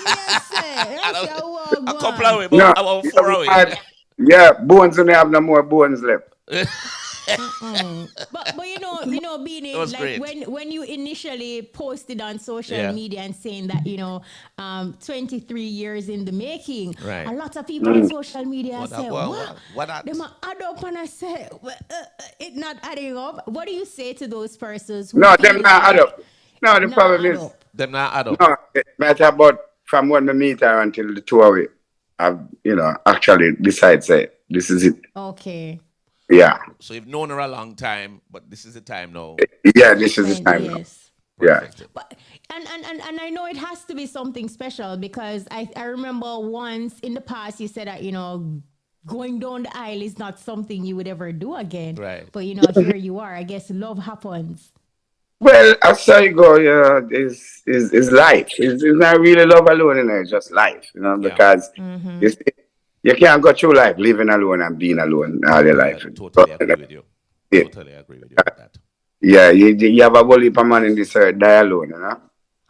Speaker 8: A couple of weeks, about 4 hours.
Speaker 17: Yeah, bones don't have no more bones left.
Speaker 9: But you know, Beenie, like when you initially posted on social media and saying that 23 years in the making,
Speaker 8: right.
Speaker 9: A lot of people on social media say,
Speaker 8: what
Speaker 9: they might add up, and I say, it not adding up. What do you say to those persons? Who
Speaker 17: No, them not add up. No, the problem is
Speaker 8: them not add up.
Speaker 17: No, it matter about from when we meet her until the 2 of it. I've actually decide say this is it.
Speaker 9: Okay.
Speaker 17: Yeah.
Speaker 8: So you've known her a long time, but this is the time now.
Speaker 17: Yeah, this is the time now. Yeah.
Speaker 9: But and I know it has to be something special because I remember once in the past you said that going down the aisle is not something you would ever do again.
Speaker 8: Right.
Speaker 9: But here you are. I guess love happens.
Speaker 17: Well, as I go, is life. It's not really love alone, it's just life, because you can't go through life living alone and being alone all your life.
Speaker 8: Totally agree with you. Totally agree with you with that.
Speaker 17: Yeah, you have a whole heap of man in this earth die alone,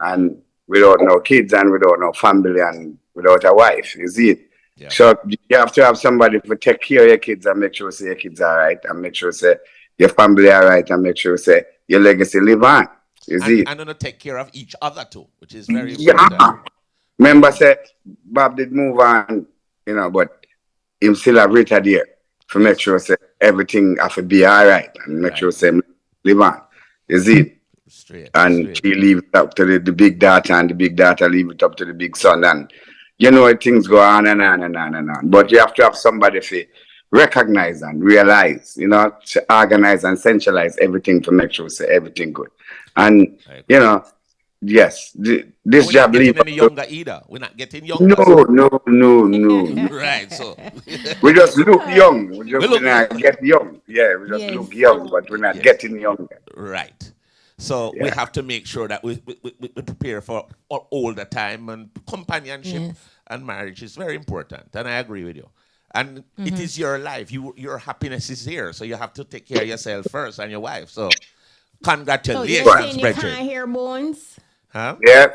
Speaker 17: and without no kids and without no family and without a wife, you see it.
Speaker 8: Yeah.
Speaker 17: So you have to have somebody to take care of your kids and make sure say your kids are right and make sure say your family are right and make sure say your legacy live on. You see?
Speaker 8: And to take care of each other too, which is very
Speaker 17: Yeah.
Speaker 8: important.
Speaker 17: Remember say Bob did move on, but him still have Rita there to make sure say everything have to be all right and make sure say live on. You see? And she leave it up to the big daughter and the big daughter leave it up to the big son and things go on and on and on and on. But you have to have somebody to recognize and realize, to organize and centralize everything to make sure say everything good. And yes, this job
Speaker 8: We're not
Speaker 17: leave
Speaker 8: getting any younger either. We're not getting younger.
Speaker 17: No.
Speaker 8: Right, so
Speaker 17: we just look young. We not get young. Yeah, we just look young, but we're not getting younger.
Speaker 8: Right. So we have to make sure that we prepare for all the time, and companionship and marriage is very important. And I agree with you. And it is your life. Your happiness is here. So you have to take care of yourself first and your wife. So congratulations,
Speaker 9: so you can't hear Bones?
Speaker 8: Huh?
Speaker 17: Yeah.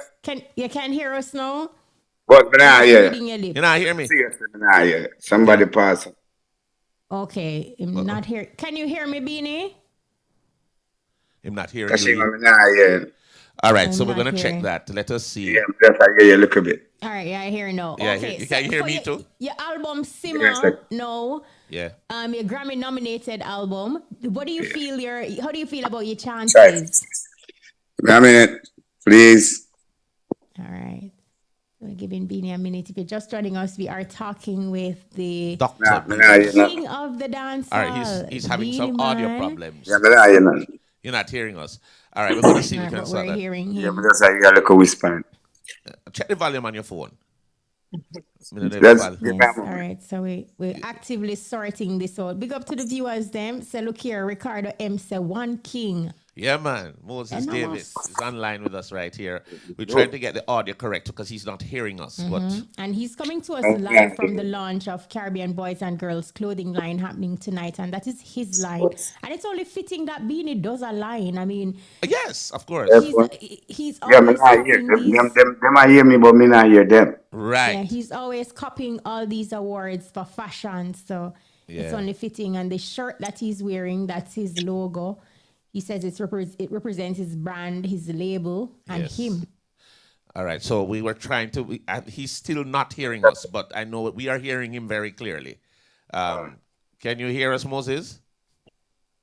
Speaker 9: You can't hear us now?
Speaker 17: What? But now, yeah.
Speaker 8: You not hear me?
Speaker 17: Somebody pass.
Speaker 9: Okay, I'm not here. Can you hear me, Beanie?
Speaker 8: I'm not hearing you.
Speaker 17: All
Speaker 8: right, so we're going to check that. Let us see.
Speaker 17: Yeah, I hear you a little bit.
Speaker 9: All right, I hear now.
Speaker 8: Yeah,
Speaker 9: okay,
Speaker 8: you can hear me too?
Speaker 9: Your album, Simmer, no.
Speaker 8: Yeah.
Speaker 9: Your Grammy-nominated album. What do you feel how do you feel about your chances?
Speaker 17: A minute, please.
Speaker 9: All right. We're giving Beanie a minute. If you're just joining us, we are talking with the king of the dance.
Speaker 8: All right, he's having some audio problems.
Speaker 17: Yeah, but
Speaker 8: you're not hearing us. All right, we're going to see if we can solve that.
Speaker 9: Hearing him.
Speaker 17: Yeah, because I got a whispering.
Speaker 8: Check the volume on your phone.
Speaker 9: All right, so we're actively sorting this out. Big up to the viewers, them. So look here, Ricardo M. say one king.
Speaker 8: Yeah, man. Moses Davis is online with us right here. We're trying to get the audio correct because he's not hearing us. But
Speaker 9: and he's coming to us live from the launch of Caribbean Boys and Girls clothing line happening tonight. And that is his line. And it's only fitting that Beanie does a line. I mean...
Speaker 8: Yes, of course.
Speaker 9: He's always copying these...
Speaker 17: Them I hear me, but me not hear them.
Speaker 8: Right.
Speaker 9: Yeah, he's always copying all these awards for fashion. So it's only fitting. And the shirt that he's wearing, that's his logo. He says it represents his brand, his label, and him.
Speaker 8: All right. So we were trying to... he's still not hearing us, but I know we are hearing him very clearly. Can you hear us, Moses?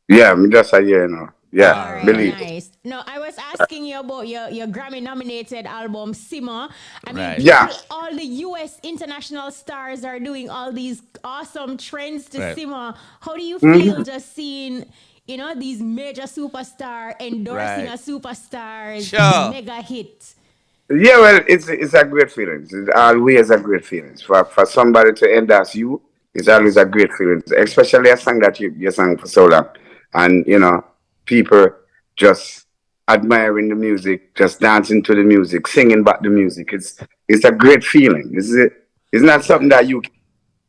Speaker 17: Yeah, me just hear now. Yeah,
Speaker 9: right,
Speaker 17: believe.
Speaker 9: Nice. No, I was asking you about your Grammy-nominated album, Simmer. I mean, all the U.S. international stars are doing all these awesome trends to Simmer. How do you feel just seeing... these major superstars endorsing a superstar's mega hit.
Speaker 17: Yeah, well, it's a great feeling. It's always a great feeling. For somebody to endorse you, it's always a great feeling. Especially a song that you sang for so long. And, people just admiring the music, just dancing to the music, singing back the music. It's a great feeling. It's not something that you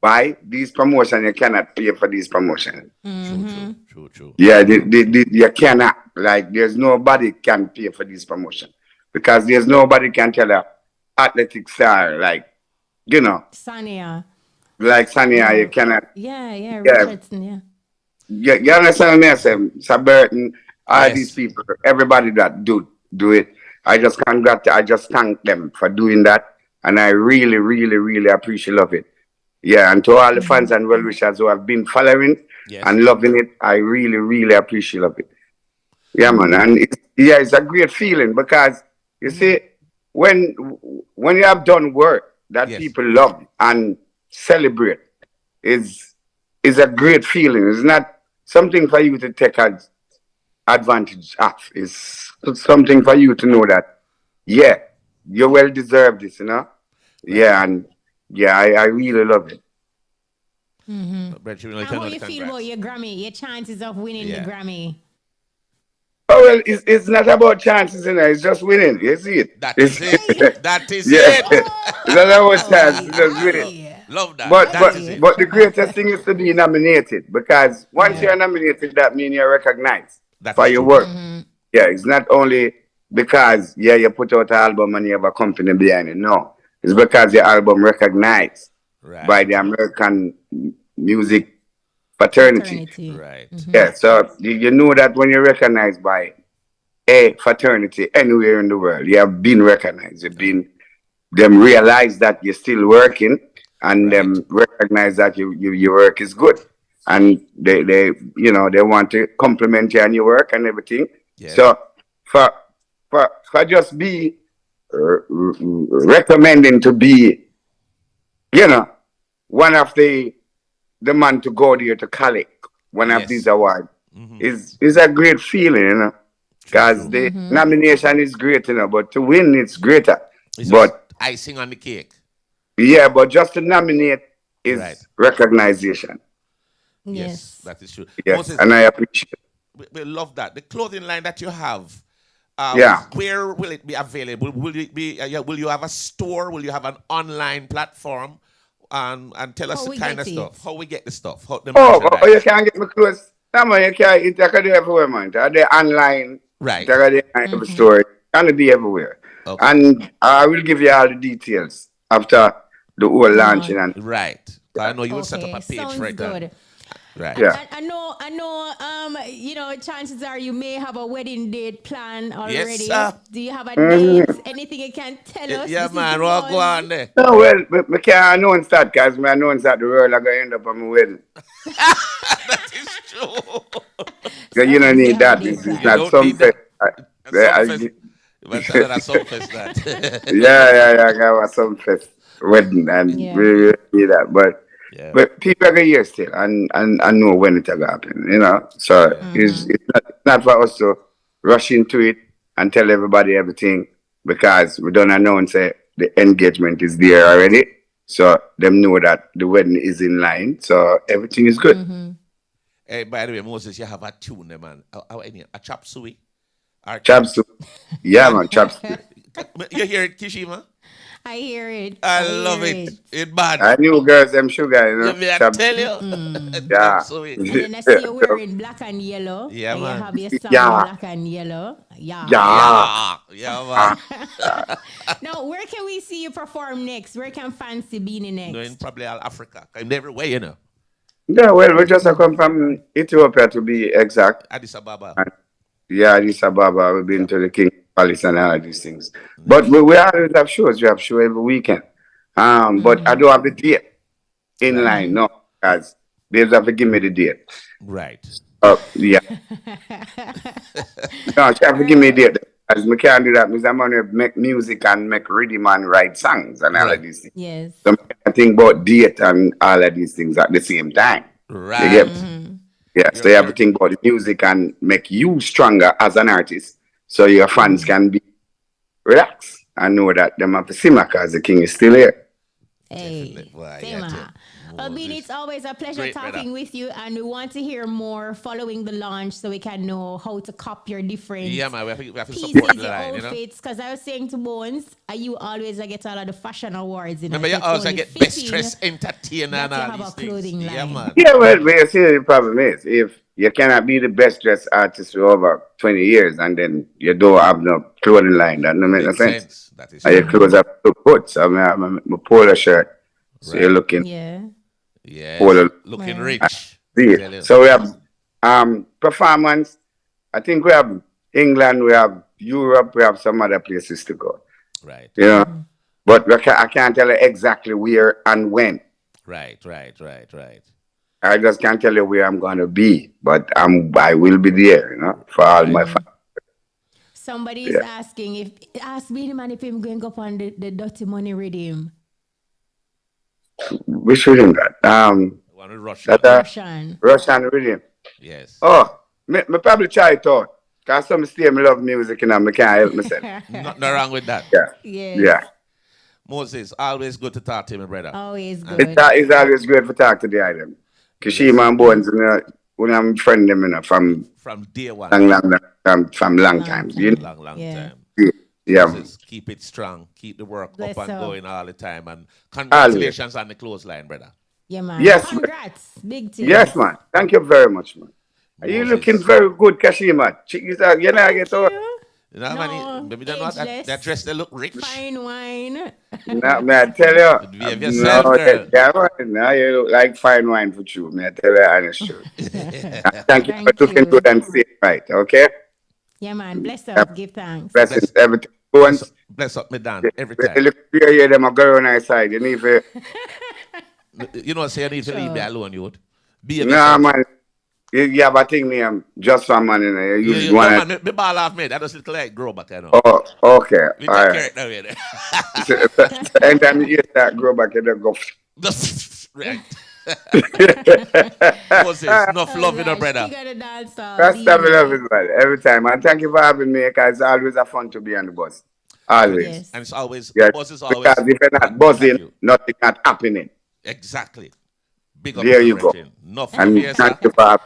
Speaker 17: buy these promotions, you cannot pay for these promotions.
Speaker 8: True.
Speaker 17: Yeah, you cannot. Like, there's nobody can pay for this promotion because there's nobody can tell a athletic star like,
Speaker 9: Sania.
Speaker 17: Like Sania, you cannot.
Speaker 9: Yeah, Richardson,
Speaker 17: You understand what I say? Sir Burton, all these people, everybody that do it. I just thank them for doing that, and I really, really, really appreciate of it. Yeah, and to all the fans and well-wishers who have been following and loving it, I really, really appreciate of it. Yeah, man, and it's a great feeling because, you see, when you have done work that people love and celebrate, is a great feeling. It's not something for you to take advantage of. It's something for you to know that, you well deserve this, Yeah, and I really love it.
Speaker 9: How do you feel about your Grammy, your chances of winning the Grammy?
Speaker 17: Oh, well, it's not about chances, it's just winning. You see it?
Speaker 8: That is it. That is
Speaker 17: it.
Speaker 8: It's
Speaker 17: not about chances, it's just winning.
Speaker 8: Love that.
Speaker 17: But the greatest thing is to be nominated because once you're nominated, that means you're recognized for your work. Yeah, it's not only because, you put out an album and you have a company behind it. No. It's because your album recognized by the American music fraternity.
Speaker 8: Right.
Speaker 17: Yeah, so you know that when you're recognized by a fraternity anywhere in the world, you have been recognized. You've been them realize that you're still working, and them recognize that your work is good, and they they want to compliment you on your work and everything.
Speaker 8: Yes.
Speaker 17: So for just be recommending to be one of the man to go there to collect one of these awards is a great feeling, because the nomination is great, but to win it's greater.
Speaker 8: It's
Speaker 17: But
Speaker 8: just icing on the cake.
Speaker 17: yeah, but just to nominate is recognition.
Speaker 8: Yes, that is true.
Speaker 17: Yes,
Speaker 8: Moses,
Speaker 17: and I appreciate it.
Speaker 8: we love that. The clothing line that you have, where will it be available? Will it be? Will you have a store? Will you have an online platform? And tell us the kind of stuff. How we get the stuff? How the
Speaker 17: You can't get my clothes. No, man, you can't. You can do everywhere, man. They're online.
Speaker 8: Right.
Speaker 17: They're the store. Can be everywhere.
Speaker 8: Okay.
Speaker 17: And I will give you all the details after the whole launching. And
Speaker 8: right. I know you will set up a page for it.
Speaker 9: Good.
Speaker 8: Right.
Speaker 17: Yeah.
Speaker 9: I know, chances are you may have a wedding date planned already.
Speaker 8: Yes,
Speaker 9: Do you have a date? Anything you can tell us?
Speaker 8: Yeah,
Speaker 9: This
Speaker 8: man.
Speaker 9: is
Speaker 8: What go on there?
Speaker 17: No, well, I can't announce that, because I announce that the world are going to end up on my wedding.
Speaker 8: That is true.
Speaker 17: So you don't need that. It's not something. Yeah, I got some fest wedding, and we need that. But people are here still, and know when it's going to happen, So it's not for us to rush into it and tell everybody everything, because we don't announce the engagement is there already. So them know that the wedding is in line. So everything is good.
Speaker 8: Hey, by the way, Moses, you have a tune, man. A chop suey.
Speaker 17: Chop suey. Yeah, man, chop suey.
Speaker 8: You hear it, Kishima?
Speaker 9: I hear it.
Speaker 8: I love it. It's bad.
Speaker 17: I knew girls, them sugar,
Speaker 8: I tell you.
Speaker 17: Yeah.
Speaker 9: And then I see you wearing black and yellow.
Speaker 8: Yeah,
Speaker 9: and
Speaker 8: man.
Speaker 9: you have your song black and yellow.
Speaker 8: Yeah, man.
Speaker 9: Now, where can we see you perform next? Where can fans see Beenie next?
Speaker 8: In probably all Africa. I'm everywhere,
Speaker 17: Yeah, well, we just come from Ethiopia, to be exact.
Speaker 8: Addis Ababa.
Speaker 17: Addis Ababa. We've been to the King Palace and all of these things. But we always have shows. We have show every weekend. But I don't have the date in line, no, because they have to give me the date.
Speaker 8: Right.
Speaker 17: Yeah. No, she have to give me the date. As I can't do that, because I'm going to make music and make rhythm and write songs and all of these things.
Speaker 9: Yes.
Speaker 17: So I think about date and all of these things at the same time.
Speaker 8: Right.
Speaker 17: You get Yeah, so you have to think about the music and make you stronger as an artist, so your fans can be relaxed and know that them have to simmer, because the king is still here.
Speaker 9: Hey, well, Beenie, it's always a pleasure talking with you, and we want to hear more following the launch, so we can know how to copy your different
Speaker 8: man, we have to
Speaker 9: pieces,
Speaker 8: support the
Speaker 9: your
Speaker 8: line,
Speaker 9: outfits. Because I was saying to Bones, you always get all of the fashion awards.
Speaker 8: Remember, you always get best dressed entertainer and all these things. Yeah, man.
Speaker 17: Yeah, well, you see, the problem is, if you cannot be the best dressed artist for over 20 years, and then you don't have no clothing line, that don't make no sense.
Speaker 8: That is
Speaker 17: and your clothes are too good. So I'm a polo shirt, so you're looking.
Speaker 8: Looking rich.
Speaker 17: So we have performance. I think we have England, we have Europe, we have some other places to go.
Speaker 8: Right.
Speaker 17: But I can't tell you exactly where and when.
Speaker 8: Right.
Speaker 17: I just can't tell you where I'm going to be, but I will be there, for all my fans.
Speaker 9: Somebody is asking ask Beenie Man if him going up on the Dirty Money rhythm.
Speaker 17: Which rhythm that?
Speaker 8: One with Russian.
Speaker 17: Russian rhythm.
Speaker 8: Yes.
Speaker 17: Oh, me probably try it out. Because some still love music and I can't help myself.
Speaker 8: Nothing wrong with that.
Speaker 17: Yeah.
Speaker 8: Moses, always good to talk to you, my brother.
Speaker 9: Always good.
Speaker 17: It's always great to talk to the item. Kishima and Bones, when I'm friend them, from
Speaker 8: day one.
Speaker 17: From long time.
Speaker 8: Long time.
Speaker 17: Yeah.
Speaker 8: Moses, keep it strong. Keep the work up and going all the time. And congratulations on the clothesline, brother.
Speaker 9: Yeah, man.
Speaker 17: Yes,
Speaker 9: Congrats. Big team.
Speaker 17: Yes, man. Thank you very much, man. Are you looking very good, Kashima? You know, I get out.
Speaker 8: You know, man, maybe don't know that dress, they look rich.
Speaker 9: Fine wine.
Speaker 17: No, may I tell you?
Speaker 8: Behave yourself,
Speaker 17: No,
Speaker 8: girl.
Speaker 17: now you look like fine wine for you. May I tell you honest truth. Thank you for looking good and seeing right, okay?
Speaker 9: Yeah, man. Bless up. Give thanks.
Speaker 17: Blessings, everything.
Speaker 8: Bless up, me Dan, every time.
Speaker 17: Look, you them a girl on our side. You need to...
Speaker 8: You know, say you need to leave me alone, you would.
Speaker 17: Nah, man. You have a thing name just for man in there. You use one.
Speaker 8: Man, me ball off, mate. That does little like grow back, you know.
Speaker 17: Oh, okay.
Speaker 8: We
Speaker 17: All
Speaker 8: take
Speaker 17: right.
Speaker 8: care of it now,
Speaker 17: So anytime you hear that grow back, you don't go.
Speaker 8: right. What's this? Enough love in her brother.
Speaker 17: That's time I love it, man. Every time. And thank you for having me, because it's always a fun to be on the bus. Always.
Speaker 8: Yes. And it's always,
Speaker 17: yeah,
Speaker 8: the bus is always.
Speaker 17: Because if you're not buzzing, nothing not happening.
Speaker 8: Exactly. Big up.
Speaker 17: There you go.
Speaker 8: Enough
Speaker 17: and
Speaker 8: here,
Speaker 17: thank you for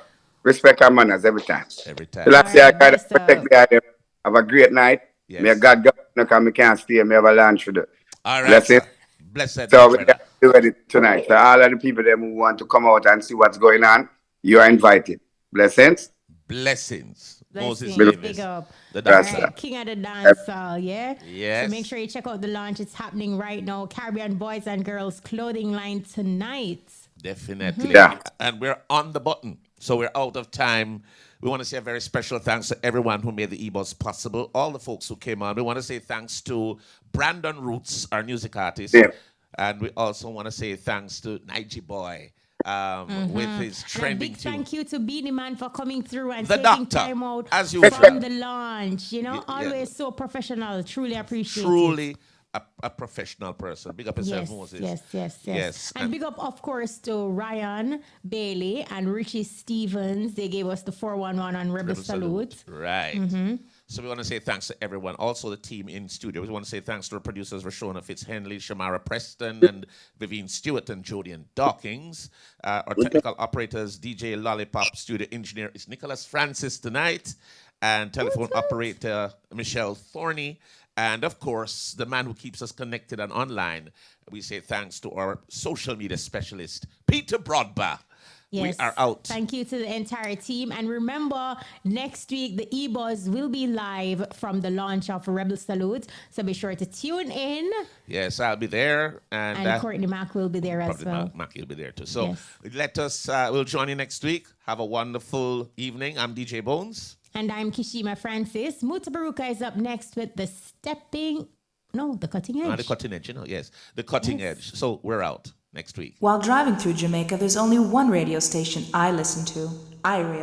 Speaker 17: respect and manners every time.
Speaker 8: Every time.
Speaker 17: So let's say I gotta protect the item. Have a great night.
Speaker 8: Yes.
Speaker 17: May God go because we can't stay. May have a lunch for the.
Speaker 8: All right.
Speaker 17: Blessing.
Speaker 8: Blessed.
Speaker 17: So we got to do it tonight. So all of the people that who want to come out and see what's going on, you are invited. Blessings.
Speaker 8: Blessings. Moses
Speaker 9: Big up.
Speaker 8: The dancer.
Speaker 9: Right. King of the Dancehall, yeah?
Speaker 8: Yes.
Speaker 9: So make sure you check out the launch. It's happening right now. Caribbean Boys and Girls clothing line tonight.
Speaker 8: Definitely.
Speaker 17: Yeah.
Speaker 8: And we're on the button. So we're out of time. We want to say a very special thanks to everyone who made the EBUZZ possible, all the folks who came on. We want to say thanks to Brandon Rootz, our music artist.
Speaker 17: Yeah.
Speaker 8: And we also want to say thanks to Nig Boy with his trending
Speaker 9: and a big
Speaker 8: tune.
Speaker 9: thank you to Beenie Man for coming through and
Speaker 8: The
Speaker 9: taking
Speaker 8: doctor,
Speaker 9: time out
Speaker 8: as usual.
Speaker 9: from the launch. You know,
Speaker 8: Yeah.
Speaker 9: always so professional. Truly appreciate it.
Speaker 8: Truly a professional person. Big up yourself,
Speaker 9: Yes,
Speaker 8: Moses.
Speaker 9: yes. And big up, of course, to Ryan Bailey and Richie Stevens. They gave us the 411 on Rebel Salute.
Speaker 8: Right. So we want to say thanks to everyone. Also the team in studio. We want to say thanks to our producers, Rashona Fitzhenley, Shamara Preston, and Vivian Stewart, and Jodian Dawkins. Our technical operators, DJ Lollipop. Studio engineer is Nicholas Francis tonight. And telephone operator, Michelle Thorney. And of course, the man who keeps us connected and online. We say thanks to our social media specialist, Peter Broadbach.
Speaker 9: Yes.
Speaker 8: We are out.
Speaker 9: Thank you to the entire team. And remember, next week, the EBUZZ will be live from the launch of Rebel Salute. So be sure to tune in.
Speaker 8: Yes, I'll be there. And
Speaker 9: Courtney Mack will be there as well.
Speaker 8: Mack will be there too. So let us, we'll join you next week. Have a wonderful evening. I'm DJ Bones.
Speaker 9: And I'm Kishima Francis. Mutabaruka is up next with the cutting edge.
Speaker 8: The cutting edge, yes. The cutting edge. So we're out next week.
Speaker 15: While driving through Jamaica, there's only one radio station I listen to, iRadio.